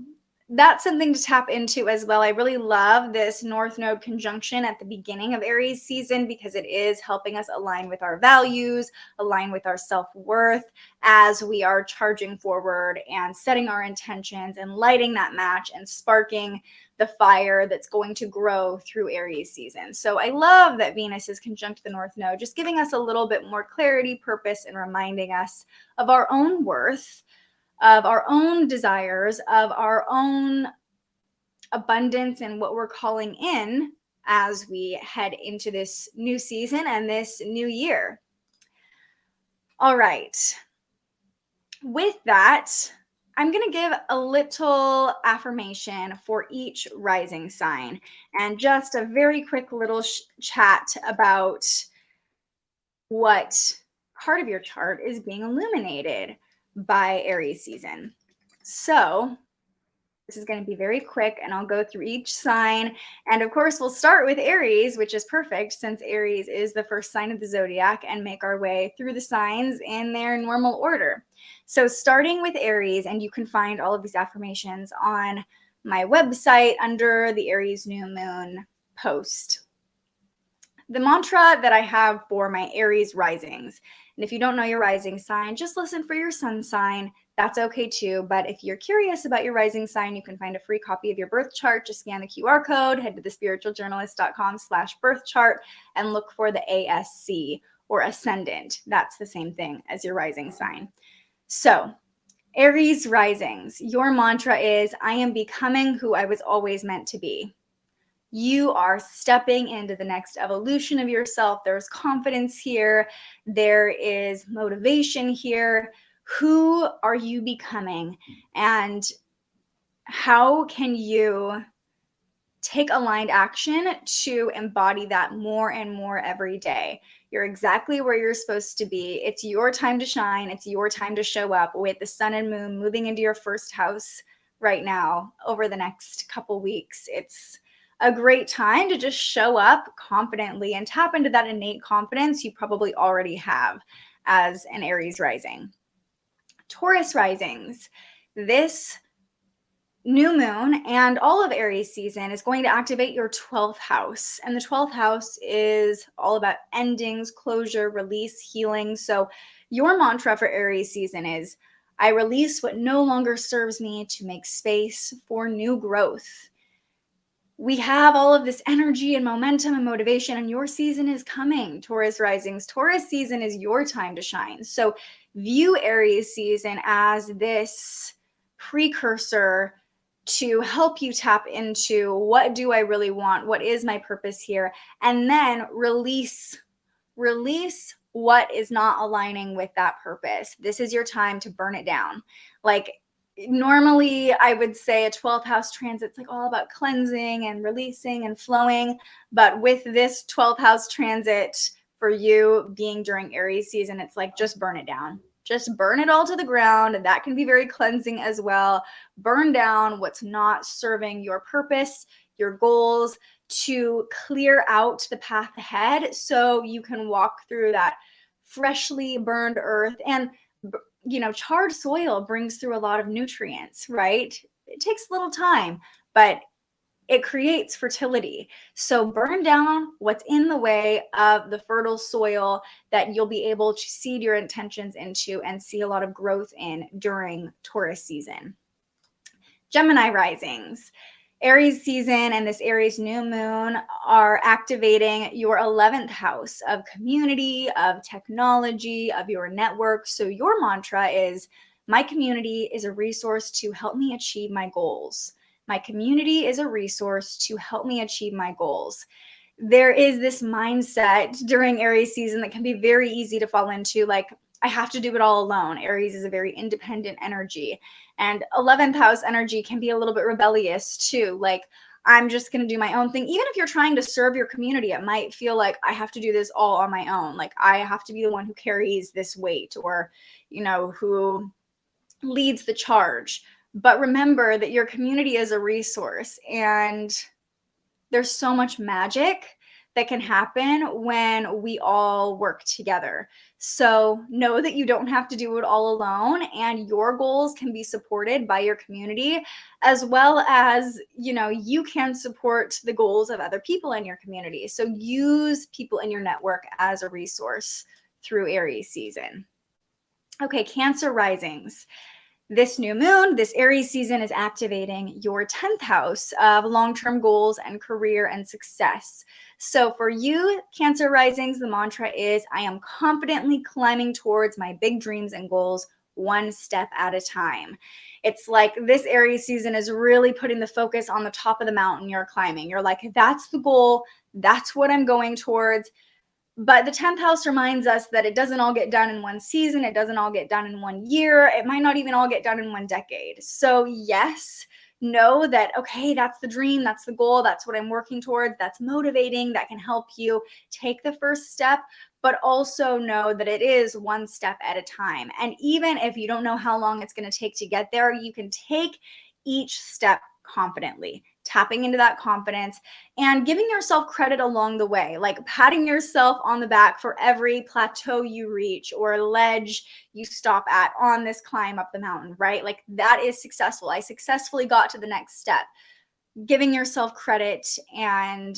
Speaker 5: that's something to tap into as well. I really love this North Node conjunction at the beginning of Aries season, because it is helping us align with our values, align with our self-worth as we are charging forward and setting our intentions and lighting that match and sparking the fire that's going to grow through Aries season. So I love that Venus is conjunct the North Node, just giving us a little bit more clarity, purpose, and reminding us of our own worth, of our own desires, of our own abundance, and what we're calling in as we head into this new season and this new year. All right. With that, I'm going to give a little affirmation for each rising sign, and just a very quick little chat about what part of your chart is being illuminated by Aries season. So this is going to be very quick, and I'll go through each sign. And of course, we'll start with Aries, which is perfect since Aries is the first sign of the zodiac, and make our way through the signs in their normal order. So starting with Aries, and you can find all of these affirmations on my website under the Aries New Moon post. The mantra that I have for my Aries risings, and if you don't know your rising sign, just listen for your sun sign. That's okay too. But if you're curious about your rising sign, you can find a free copy of your birth chart. Just scan the QR code, head to thespiritualjournalist.com/birth chart and look for the ASC or ascendant. That's the same thing as your rising sign. So Aries risings, your mantra is, I am becoming who I was always meant to be. You are stepping into the next evolution of yourself. There's confidence here. There is motivation here. Who are you becoming? And how can you take aligned action to embody that more and more every day? You're exactly where you're supposed to be. It's your time to shine. It's your time to show up with the sun and moon moving into your first house right now over the next couple weeks. It's a great time to just show up confidently and tap into that innate confidence you probably already have as an Aries rising. Taurus risings, this new moon and all of Aries season is going to activate your 12th house. And the 12th house is all about endings, closure, release, healing. So your mantra for Aries season is, I release what no longer serves me to make space for new growth. We have all of this energy and momentum and motivation, and your season is coming, Taurus risings. Taurus season is your time to shine. So view Aries season as this precursor to help you tap into, what do I really want? What is my purpose here? And then release what is not aligning with that purpose. This is your time to burn it down. Like, normally I would say a 12th house transit's like all about cleansing and releasing and flowing. But with this 12th house transit for you being during Aries season, it's like, just burn it down. Just burn it all to the ground. And that can be very cleansing as well. Burn down what's not serving your purpose, your goals, to clear out the path ahead so you can walk through that freshly burned earth. And charred soil brings through a lot of nutrients, right? It takes a little time, but it creates fertility. So burn down what's in the way of the fertile soil that you'll be able to seed your intentions into and see a lot of growth in during Taurus season. Gemini risings. Aries season and this Aries new moon are activating your 11th house of community, of technology, of your network. So your mantra is, my community is a resource to help me achieve my goals. My community is a resource to help me achieve my goals. There is this mindset during Aries season that can be very easy to fall into, like, I have to do it all alone. Aries is a very independent energy. And 11th house energy can be a little bit rebellious too. Like, I'm just going to do my own thing. Even if you're trying to serve your community, it might feel like I have to do this all on my own. Like, I have to be the one who carries this weight, or, who leads the charge. But remember that your community is a resource, and there's so much magic that can happen when we all work together. So know that you don't have to do it all alone, and your goals can be supported by your community, as well as, you can support the goals of other people in your community. So use people in your network as a resource through Aries season. Okay, Cancer risings. This new moon, this Aries season, is activating your 10th house of long-term goals and career and success. So for you, Cancer risings, the mantra is, I am confidently climbing towards my big dreams and goals one step at a time. It's like this Aries season is really putting the focus on the top of the mountain you're climbing. You're like, that's the goal. That's what I'm going towards. But the 10th house reminds us that it doesn't all get done in one season. It doesn't all get done in 1 year. It might not even all get done in 1 decade. So yes, know that, okay, that's the dream. That's the goal. That's what I'm working towards. That's motivating. That can help you take the first step, but also know that it is one step at a time. And even if you don't know how long it's going to take to get there, you can take each step confidently, tapping into that confidence and giving yourself credit along the way, like patting yourself on the back for every plateau you reach or ledge you stop at on this climb up the mountain, right? Like, that is successful. I successfully got to the next step. Giving yourself credit and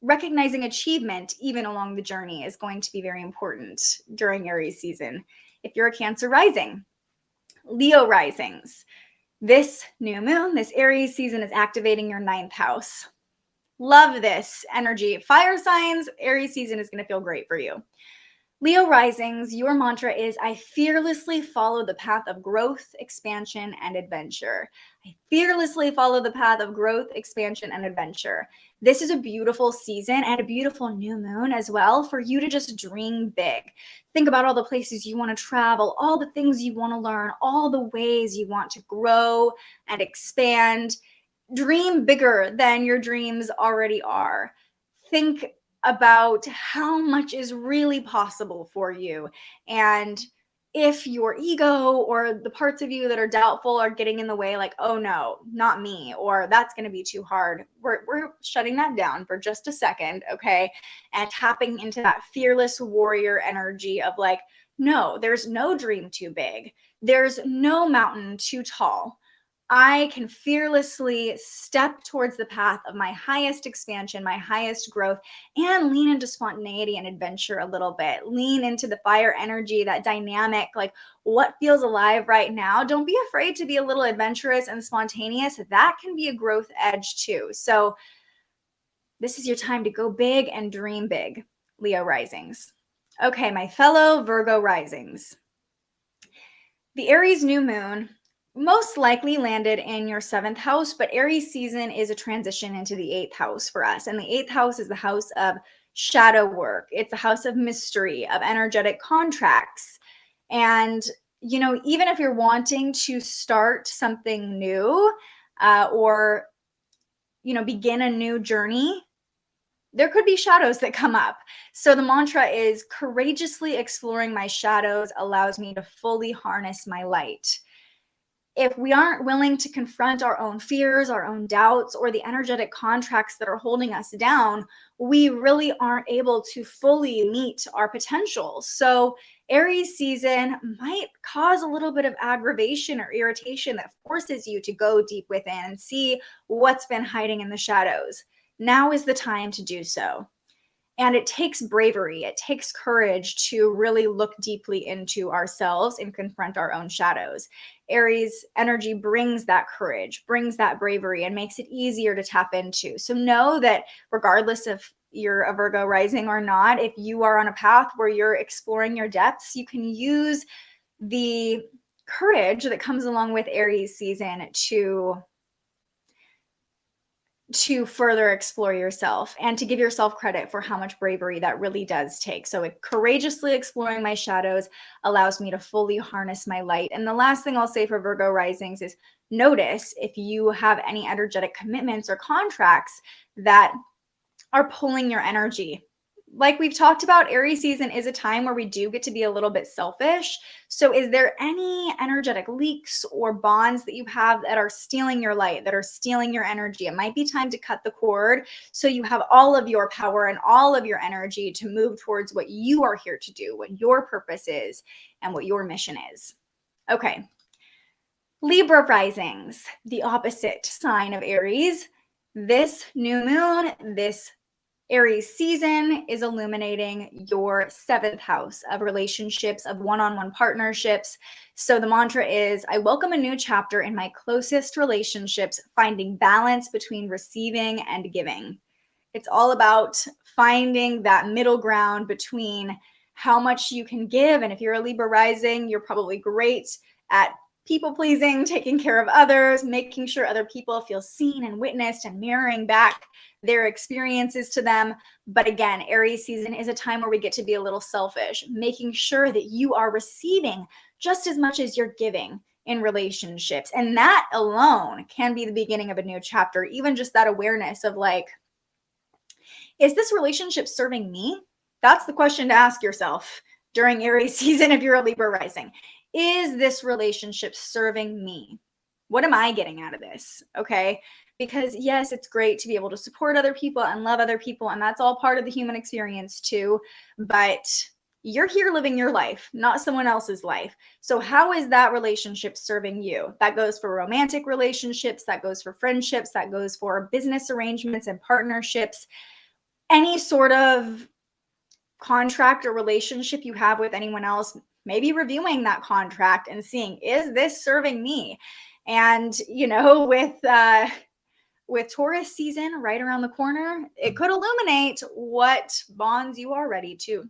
Speaker 5: recognizing achievement even along the journey is going to be very important during Aries season. If you're a Cancer rising, Leo risings, this new moon, this Aries season is activating your 9th house. Love this energy. Fire signs, Aries season is going to feel great for you. Leo risings, your mantra is, I fearlessly follow the path of growth, expansion, and adventure. I fearlessly follow the path of growth, expansion, and adventure. This is a beautiful season and a beautiful new moon as well for you to just dream big. Think about all the places you want to travel, all the things you want to learn, all the ways you want to grow and expand. Dream bigger than your dreams already are. Think about how much is really possible for you. And if your ego or the parts of you that are doubtful are getting in the way, like, oh no, not me, or that's going to be too hard, we're shutting that down for just a second, okay? And tapping into that fearless warrior energy of like, no, there's no dream too big. There's no mountain too tall. I can fearlessly step towards the path of my highest expansion, my highest growth, and lean into spontaneity and adventure a little bit. Lean into the fire energy, that dynamic, like what feels alive right now. Don't be afraid to be a little adventurous and spontaneous. That can be a growth edge too. So this is your time to go big and dream big, Leo risings. Okay, my fellow Virgo risings. The Aries new moon most likely landed in your 7th house, but Aries season is a transition into the 8th house for us. And the 8th house is the house of shadow work. It's a house of mystery, of energetic contracts. And, you know, even if you're wanting to start something new or, you know, begin a new journey, there could be shadows that come up. So the mantra is courageously exploring my shadows allows me to fully harness my light. If we aren't willing to confront our own fears, our own doubts, or the energetic contracts that are holding us down, we really aren't able to fully meet our potential. So Aries season might cause a little bit of aggravation or irritation that forces you to go deep within and see what's been hiding in the shadows. Now is the time to do so. And it takes bravery, it takes courage to really look deeply into ourselves and confront our own shadows. Aries energy brings that courage, brings that bravery, and makes it easier to tap into. So know that regardless if you're a Virgo rising or not, if you are on a path where you're exploring your depths, you can use the courage that comes along with Aries season to further explore yourself and to give yourself credit for how much bravery that really does take. So courageously exploring my shadows allows me to fully harness my light. And the last thing I'll say for Virgo risings is notice if you have any energetic commitments or contracts that are pulling your energy. Like we've talked about, Aries season is a time where we do get to be a little bit selfish. So is there any energetic leaks or bonds that you have that are stealing your light, that are stealing your energy? It might be time to cut the cord so you have all of your power and all of your energy to move towards what you are here to do, what your purpose is, and what your mission is. Okay. Libra risings, the opposite sign of Aries. This new moon, this Aries season is illuminating your 7th house of relationships, of one-on-one partnerships. So the mantra is, I welcome a new chapter in my closest relationships, finding balance between receiving and giving. It's all about finding that middle ground between how much you can give. And if you're a Libra rising, you're probably great at people pleasing, taking care of others, making sure other people feel seen and witnessed and mirroring back their experiences to them. But again, Aries season is a time where we get to be a little selfish, making sure that you are receiving just as much as you're giving in relationships. And that alone can be the beginning of a new chapter. Even just that awareness of like, is this relationship serving me? That's the question to ask yourself during Aries season if you're a Libra rising. Is this relationship serving me? What am I getting out of this? Okay. Because yes, it's great to be able to support other people and love other people. And that's all part of the human experience too. But You're here living your life, not someone else's life. So how is that relationship serving you? That goes for romantic relationships, that goes for friendships, that goes for business arrangements and partnerships. Any sort of contract or relationship you have with anyone else, maybe reviewing that contract and seeing, is this serving me? And, you know, with Taurus season right around the corner, it could illuminate what bonds you are ready to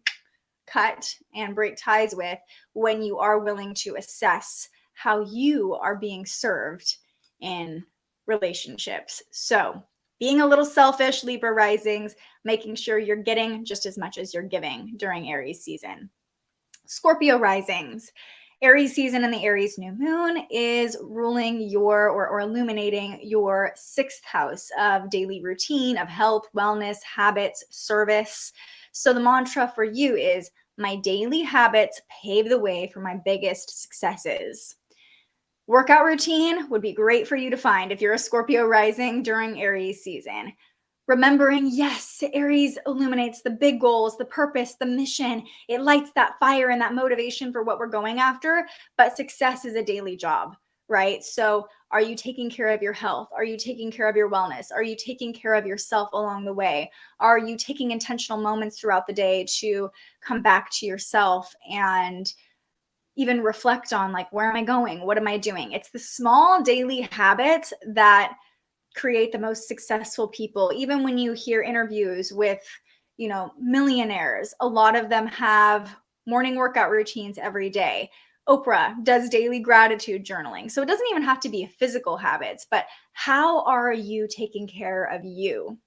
Speaker 5: cut and break ties with when you are willing to assess how you are being served in relationships. So being a little selfish, Libra risings, making sure you're getting just as much as you're giving during Aries season. Scorpio risings. Aries season and the Aries new moon is ruling your or illuminating your 6th house of daily routine, of health, wellness, habits, service. So the mantra for you is, my daily habits pave the way for my biggest successes. Workout routine would be great for you to find if you're a Scorpio rising during Aries season. Remembering, yes, Aries illuminates the big goals, the purpose, the mission. It lights that fire and that motivation for what we're going after, but success is a daily job, right? So are you taking care of your health? Are you taking care of your wellness? Are you taking care of yourself along the way? Are you taking intentional moments throughout the day to come back to yourself and even reflect on, like, where am I going? What am I doing? It's the small daily habits that create the most successful people. Even when you hear interviews with, you know, millionaires, a lot of them have morning workout routines every day. Oprah does daily gratitude journaling. So it doesn't even have to be physical habits, but how are you taking care of you?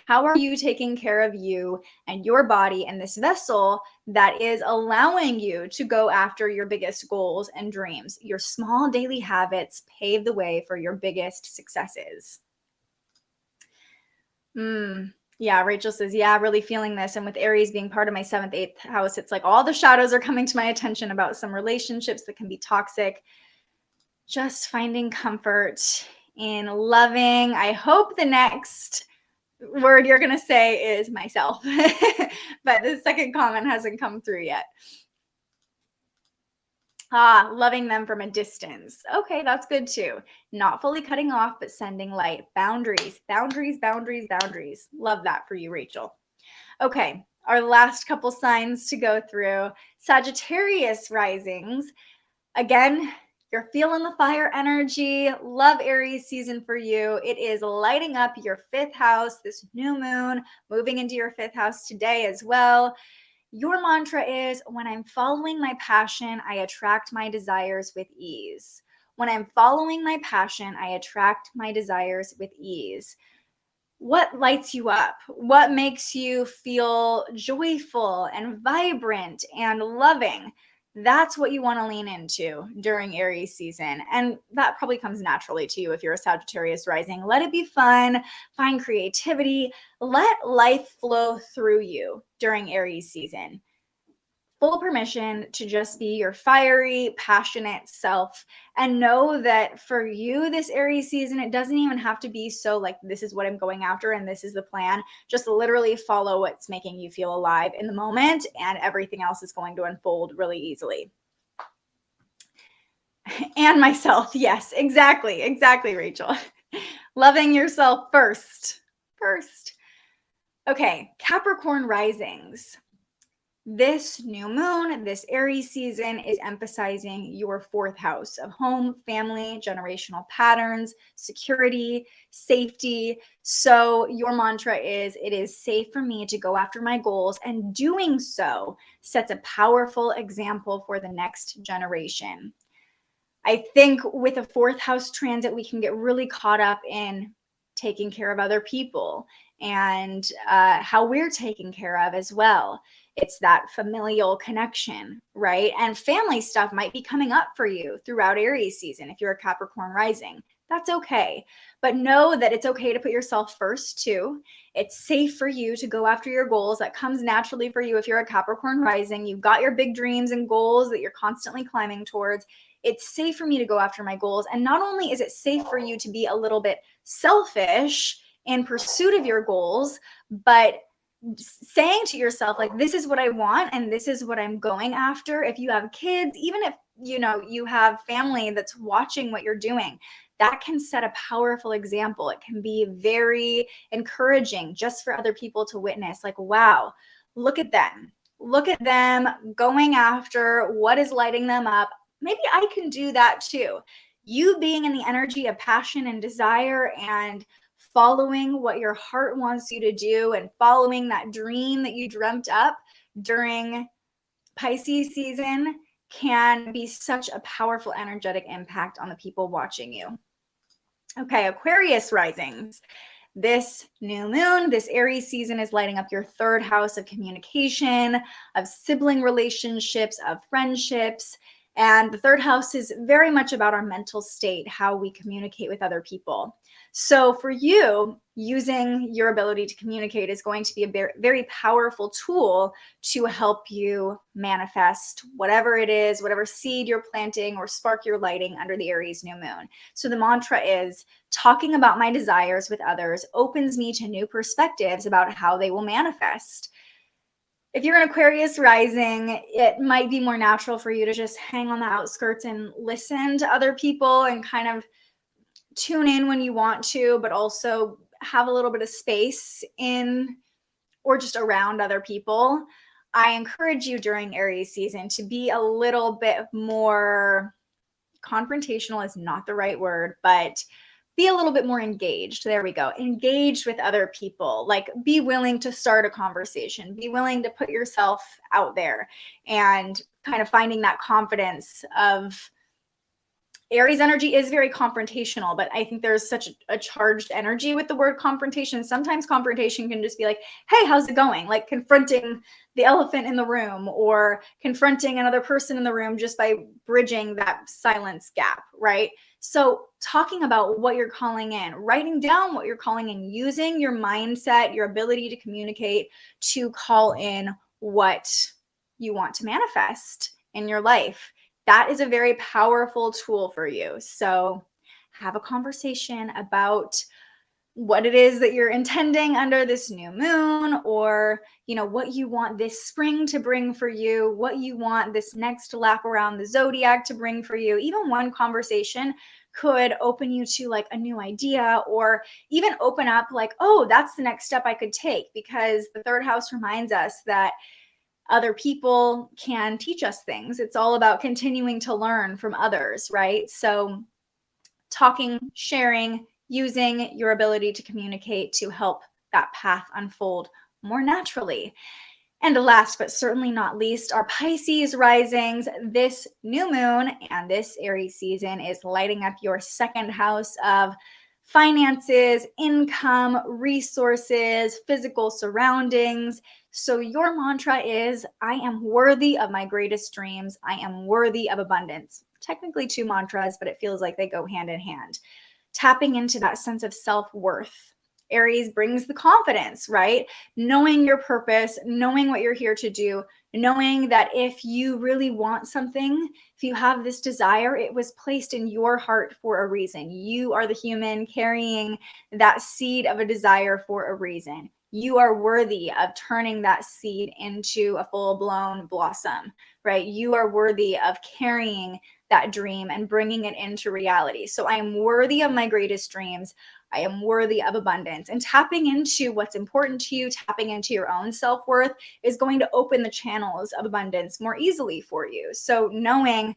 Speaker 5: How are you taking care of you and your body and this vessel that is allowing you to go after your biggest goals and dreams? Your small daily habits pave the way for your biggest successes. Yeah, Rachel says, yeah, really feeling this. And with Aries being part of my 7th, 8th house, it's like all the shadows are coming to my attention about some relationships that can be toxic. Just finding comfort in loving. I hope the next word you're going to say is myself, but the second comment hasn't come through yet. Loving them from a distance. Okay, that's good too. Not fully cutting off, but sending light. Boundaries, boundaries, boundaries, boundaries. Love that for you, Rachel. Okay, our last couple signs to go through. Sagittarius risings. Again, you're feeling the fire energy. Love Aries season for you. It is lighting up your 5th house, this new moon, moving into your 5th house today as well. Your mantra is, when I'm following my passion, I attract my desires with ease. When I'm following my passion, I attract my desires with ease. What lights you up? What makes you feel joyful and vibrant and loving? That's what you want to lean into during Aries season. And that probably comes naturally to you if you're a Sagittarius rising. Let it be fun, find creativity, let life flow through you during Aries season. Full permission to just be your fiery, passionate self, and know that for you this Aries season, it doesn't even have to be so like, this is what I'm going after and this is the plan. Just literally follow what's making you feel alive in the moment, and everything else is going to unfold really easily. And myself, yes, exactly, Rachel. Loving yourself first. Okay, Capricorn risings. This new moon, this Aries season is emphasizing your 4th house of home, family, generational patterns, security, safety. So your mantra is, it is safe for me to go after my goals, and doing so sets a powerful example for the next generation. I think with a 4th house transit, we can get really caught up in taking care of other people and how we're taken care of as well. It's that familial connection, right? And family stuff might be coming up for you throughout Aries season. If you're a Capricorn rising, that's okay. But know that it's okay to put yourself first too. It's safe for you to go after your goals. That comes naturally for you if you're a Capricorn rising. You've got your big dreams and goals that you're constantly climbing towards. It's safe for me to go after my goals. And not only is it safe for you to be a little bit selfish in pursuit of your goals, but saying to yourself, like, this is what I want and this is what I'm going after. If you have kids, even if you have family that's watching what you're doing, that can set a powerful example. It can be very encouraging just for other people to witness, like, wow, look at them going after what is lighting them up. Maybe I can do that too. You being in the energy of passion and desire and following what your heart wants you to do and following that dream that you dreamt up during Pisces season can be such a powerful energetic impact on the people watching you. Okay, Aquarius risings. This new moon, this Aries season is lighting up your third house of communication, of sibling relationships, of friendships. And the third house is very much about our mental state, how we communicate with other people. So for you, using your ability to communicate is going to be a very, very powerful tool to help you manifest whatever it is, whatever seed you're planting or spark you're lighting under the Aries new moon. So the mantra is, talking about my desires with others opens me to new perspectives about how they will manifest. If you're an Aquarius rising, it might be more natural for you to just hang on the outskirts and listen to other people and kind of tune in when you want to, but also have a little bit of space in or just around other people. I encourage you during Aries season to be a little bit more confrontational, is not the right word, but be a little bit more engaged. There we go. Engaged with other people. Like, be willing to start a conversation. Be willing to put yourself out there and kind of finding that confidence of Aries energy is very confrontational, but I think there's such a charged energy with the word confrontation. Sometimes confrontation can just be like, hey, how's it going? Like confronting the elephant in the room or confronting another person in the room just by bridging that silence gap, right? So talking about what you're calling in, writing down what you're calling in, using your mindset, your ability to communicate to call in what you want to manifest in your life. That is a very powerful tool for you. So have a conversation about what it is that you're intending under this new moon, or, what you want this spring to bring for you, what you want this next lap around the zodiac to bring for you. Even one conversation could open you to like a new idea, or even open up like, oh, that's the next step I could take, because the third house reminds us that other people can teach us things. It's all about continuing to learn from others, right? So talking, sharing, using your ability to communicate to help that path unfold more naturally. And last but certainly not least, our Pisces risings. This new moon and this Aries season is lighting up your second house of finances, income, resources, physical surroundings. So your mantra is, I am worthy of my greatest dreams. I am worthy of abundance. Technically two mantras, but it feels like they go hand in hand. Tapping into that sense of self-worth. Aries brings the confidence, right? Knowing your purpose, knowing what you're here to do, knowing that if you really want something, if you have this desire, it was placed in your heart for a reason. You are the human carrying that seed of a desire for a reason. You are worthy of turning that seed into a full-blown blossom, right? You are worthy of carrying that dream and bringing it into reality. So I am worthy of my greatest dreams. I am worthy of abundance. And tapping into what's important to you, tapping into your own self-worth is going to open the channels of abundance more easily for you. So knowing,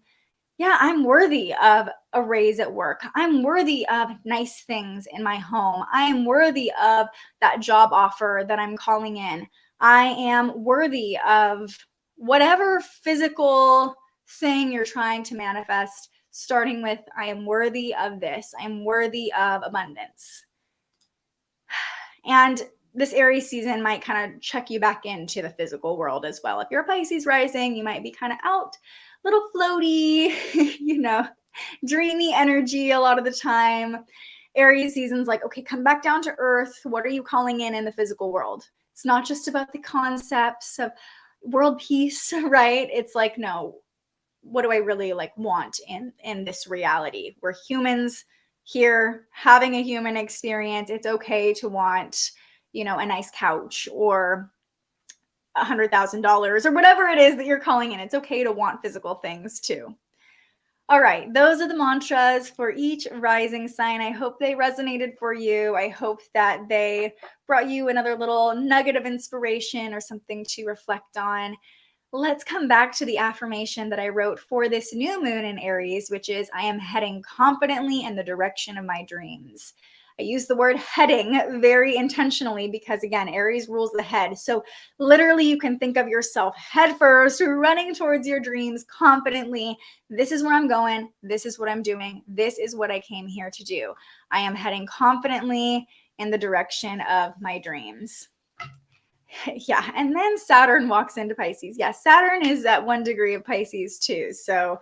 Speaker 5: yeah, I'm worthy of a raise at work. I'm worthy of nice things in my home. I am worthy of that job offer that I'm calling in. I am worthy of whatever physical thing you're trying to manifest, starting with, I am worthy of this. I'm worthy of abundance. And this Aries season might kind of check you back into the physical world as well. If you're a Pisces rising, you might be kind of out, little floaty, dreamy energy a lot of the time. Aries season's like, okay, come back down to earth. What are you calling in the physical world? It's not just about the concepts of world peace, right? It's like, no, what do I really want in this reality? We're humans here having a human experience. It's okay to want, a nice couch or $100,000 or whatever it is that you're calling in. It's okay to want physical things too. All right, those are the mantras for each rising sign. I hope they resonated for you. I hope that they brought you another little nugget of inspiration or something to reflect on. Let's come back to the affirmation that I wrote for this new moon in Aries, which is, I am heading confidently in the direction of my dreams. I use the word heading very intentionally because, again, Aries rules the head. So literally you can think of yourself head first, running towards your dreams confidently. This is where I'm going. This is what I'm doing. This is what I came here to do. I am heading confidently in the direction of my dreams. Yeah, and then Saturn walks into Pisces. Yeah, Saturn is at 1 degree of Pisces too. So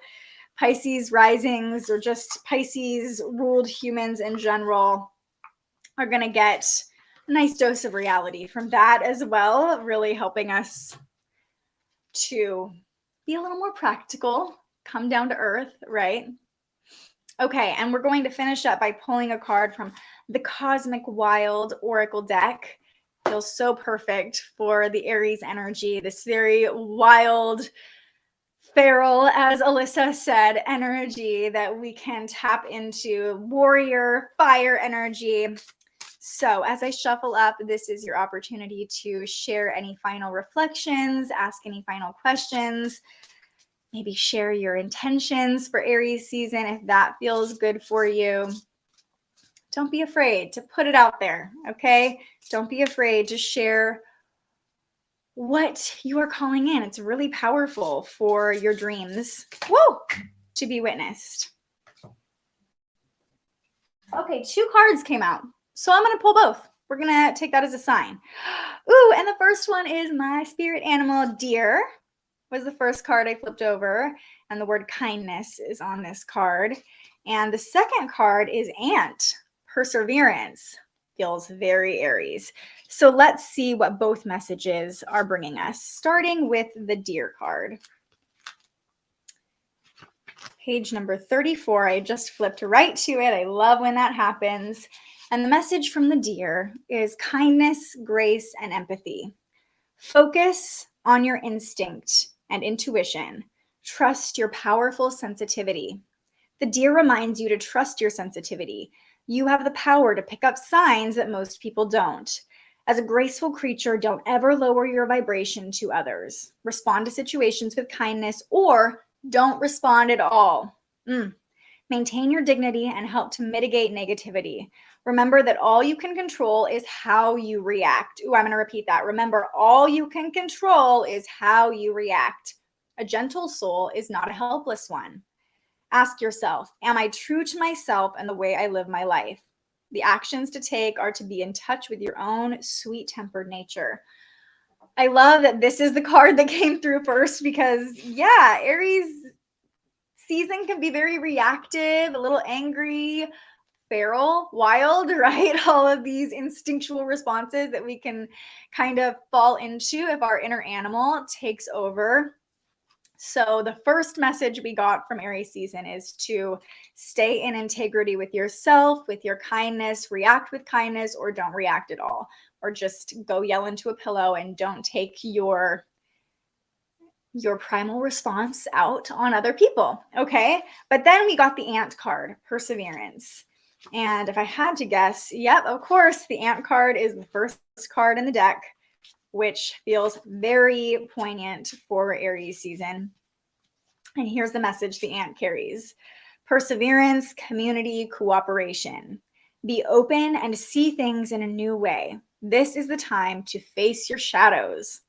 Speaker 5: Pisces risings, or just Pisces ruled humans in general, are going to get a nice dose of reality from that as well, really helping us to be a little more practical, come down to earth, right? Okay, and we're going to finish up by pulling a card from the Cosmic Wild Oracle deck. Feels so perfect for the Aries energy, this very wild, feral, as Alyssa said, energy that we can tap into, warrior, fire energy. So as I shuffle up, this is your opportunity to share any final reflections, ask any final questions, maybe share your intentions for Aries season if that feels good for you. Don't be afraid to put it out there, okay? Don't be afraid to share what you are calling in. It's really powerful for your dreams, to be witnessed. Okay, 2 cards came out. So I'm going to pull both. We're going to take that as a sign. Ooh, and the first one is my spirit animal, deer, was the first card I flipped over. And the word kindness is on this card. And the second card is ant, perseverance. Feels very Aries. So let's see what both messages are bringing us, starting with the deer card. Page number 34. I just flipped right to it. I love when that happens. And the message from the deer is kindness, grace, and empathy. Focus on your instinct and intuition. Trust your powerful sensitivity. The deer reminds you to trust your sensitivity. You have the power to pick up signs that most people don't. As a graceful creature, don't ever lower your vibration to others. Respond to situations with kindness, or don't respond at all. Maintain your dignity and help to mitigate negativity. Remember that all you can control is how you react. Ooh, I'm going to repeat that. Remember, all you can control is how you react. A gentle soul is not a helpless one. Ask yourself, am I true to myself and the way I live my life? The actions to take are to be in touch with your own sweet-tempered nature. I love that this is the card that came through first because, yeah, Aries season can be very reactive, a little angry, feral, wild, right? All of these instinctual responses that we can kind of fall into if our inner animal takes over. So the first message we got from Aries season is to stay in integrity with yourself, with your kindness, react with kindness, or don't react at all, or just go yell into a pillow and don't take your primal response out on other people, okay? But then we got the ant card, perseverance. And if I had to guess, yep, of course, the ant card is the first card in the deck, which feels very poignant for Aries season. And here's the message the ant carries. Perseverance, community, cooperation. Be open and see things in a new way. This is the time to face your shadows.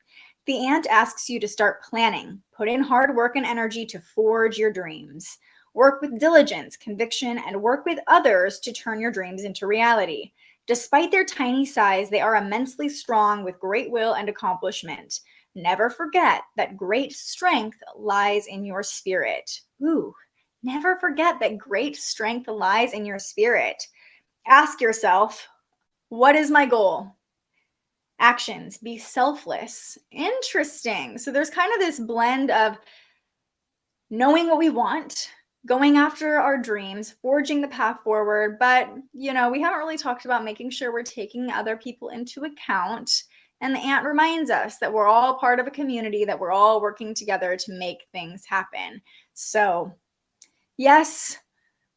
Speaker 5: The ant asks you to start planning. Put in hard work and energy to forge your dreams. Work with diligence, conviction, and work with others to turn your dreams into reality. Despite their tiny size, they are immensely strong with great will and accomplishment. Never forget that great strength lies in your spirit. Ooh, never forget that great strength lies in your spirit. Ask yourself, what is my goal? Actions, be selfless. Interesting. So there's kind of this blend of knowing what we want, going after our dreams, forging the path forward. But, we haven't really talked about making sure we're taking other people into account. And the ant reminds us that we're all part of a community, that we're all working together to make things happen. So yes,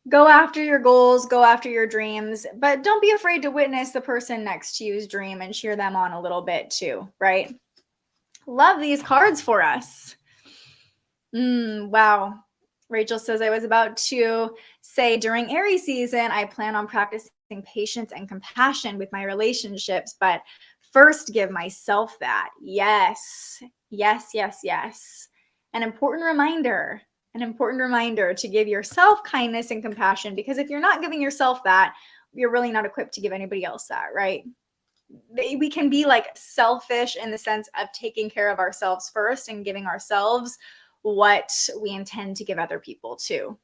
Speaker 5: go after your goals, go after your dreams, but don't be afraid to witness the person next to you's dream and cheer them on a little bit too, right? Love these cards for us. Wow. Rachel says, I was about to say during Aries season, I plan on practicing patience and compassion with my relationships, but first give myself that. Yes, yes, yes, yes. An important reminder to give yourself kindness and compassion, because if you're not giving yourself that, you're really not equipped to give anybody else that, right? We can be like selfish in the sense of taking care of ourselves first and giving ourselves what we intend to give other people too.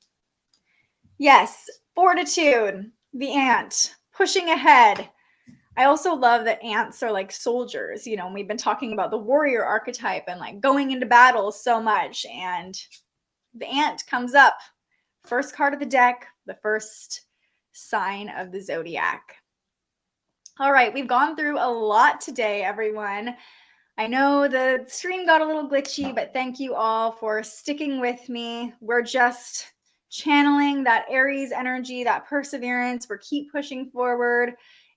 Speaker 5: Yes, fortitude, the ant, pushing ahead. I also love that ants are like soldiers. You know, we've been talking about the warrior archetype and like going into battle so much, and the ant comes up. First card of the deck, the first sign of the zodiac. All right, we've gone through a lot today, everyone. I know the stream got a little glitchy, but thank you all for sticking with me. We're just channeling that Aries energy, that perseverance. We're keep pushing forward,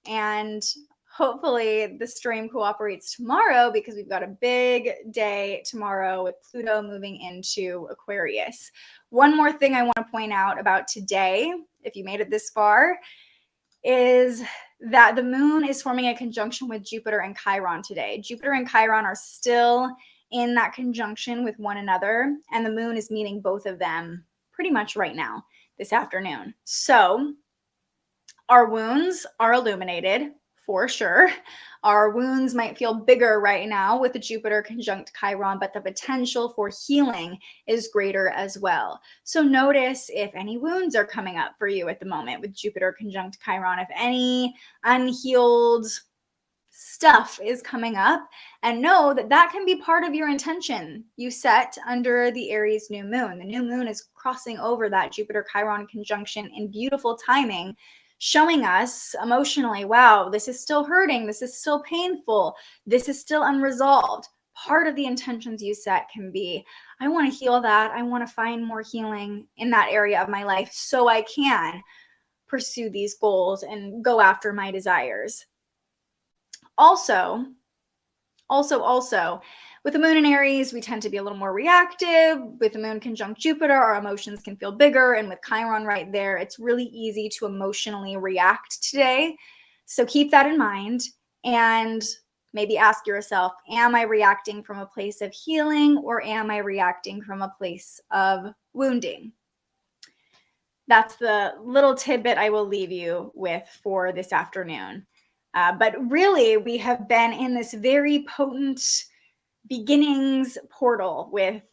Speaker 5: and hopefully the stream cooperates tomorrow, because we've got a big day tomorrow with Pluto moving into Aquarius. One more thing I want to point out about today, if you made it this far, is that the moon is forming a conjunction with Jupiter and Chiron today. Jupiter and Chiron are still in that conjunction with one another, and the moon is meeting both of them pretty much right now, this afternoon. So our wounds are illuminated for sure. Our wounds might feel bigger right now with the Jupiter conjunct Chiron, but the potential for healing is greater as well. So notice if any wounds are coming up for you at the moment with Jupiter conjunct Chiron, if any unhealed stuff is coming up, and know that that can be part of your intention you set under the Aries new moon. The new moon is crossing over that Jupiter Chiron conjunction in beautiful timing, showing us emotionally, wow, this is still hurting, this is still painful, this is still unresolved. Part of the intentions you set can be, I want to heal that, I want to find more healing in that area of my life so I can pursue these goals and go after my desires. Also, with the moon in Aries, we tend to be a little more reactive. With the moon conjunct Jupiter, our emotions can feel bigger. And with Chiron right there, it's really easy to emotionally react today. So keep that in mind, and maybe ask yourself, am I reacting from a place of healing, or am I reacting from a place of wounding? That's the little tidbit I will leave you with for this afternoon. But really, we have been in this very potent beginnings portal with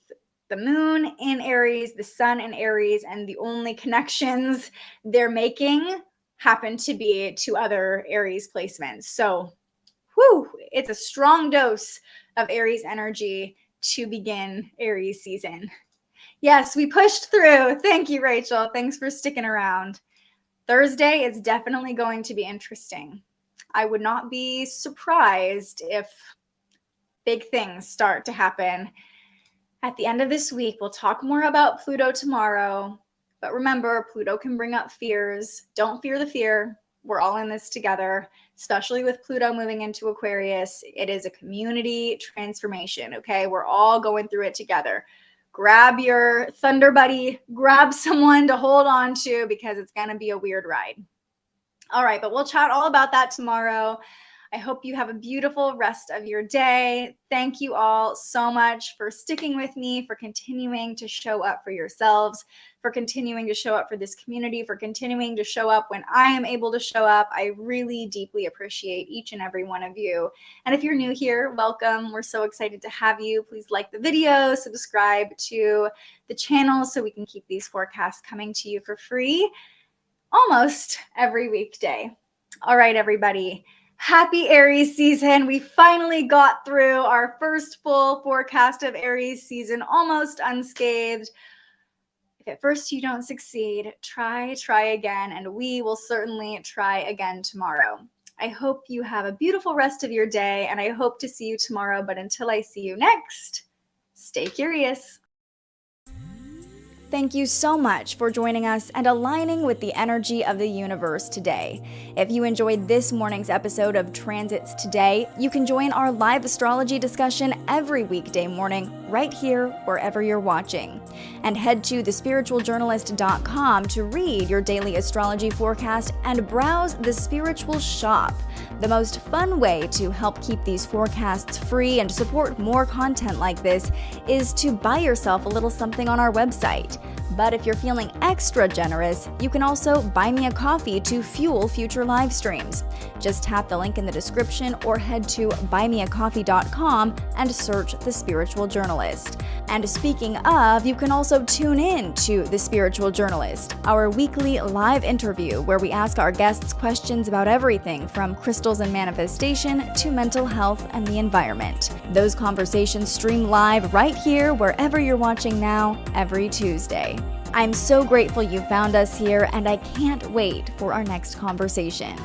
Speaker 5: the moon in Aries, the sun in Aries, and the only connections they're making happen to be to other Aries placements. So, it's a strong dose of Aries energy to begin Aries season. Yes, we pushed through. Thank you, Rachel. Thanks for sticking around. Thursday is definitely going to be interesting. I would not be surprised if big things start to happen at the end of this week. We'll talk more about Pluto tomorrow. But remember, Pluto can bring up fears. Don't fear the fear. We're all in this together, especially with Pluto moving into Aquarius. It is a community transformation, okay? We're all going through it together. Grab your thunder buddy, grab someone to hold on to, because it's going to be a weird ride. All right, but we'll chat all about that tomorrow. I hope you have a beautiful rest of your day. Thank you all so much for sticking with me, for continuing to show up for yourselves, for continuing to show up for this community, for continuing to show up when I am able to show up. I really deeply appreciate each and every one of you. And if you're new here, welcome. We're so excited to have you. Please like the video, subscribe to the channel so we can keep these forecasts coming to you for free almost every weekday. All right, everybody. Happy Aries season. We finally got through our first full forecast of Aries season, almost unscathed. If at first you don't succeed, try again, and we will certainly try again tomorrow. I hope you have a beautiful rest of your day, and I hope to see you tomorrow. But until I see you next, stay curious. Thank you so much for joining us and aligning with the energy of the universe today. If you enjoyed this morning's episode of Transits Today, you can join our live astrology discussion every weekday morning right here wherever you're watching. And head to thespiritualjournalist.com to read your daily astrology forecast and browse the Spiritual Shop. The most fun way to help keep these forecasts free and support more content like this is to buy yourself a little something on our website. But if you're feeling extra generous, you can also buy me a coffee to fuel future live streams. Just tap the link in the description or head to buymeacoffee.com and search The Spiritual Journalist. And speaking of, you can also tune in to The Spiritual Journalist, our weekly live interview where we ask our guests questions about everything from crystals and manifestation to mental health and the environment. Those conversations stream live right here wherever you're watching now every Tuesday. I'm so grateful you found us here, and I can't wait for our next conversation.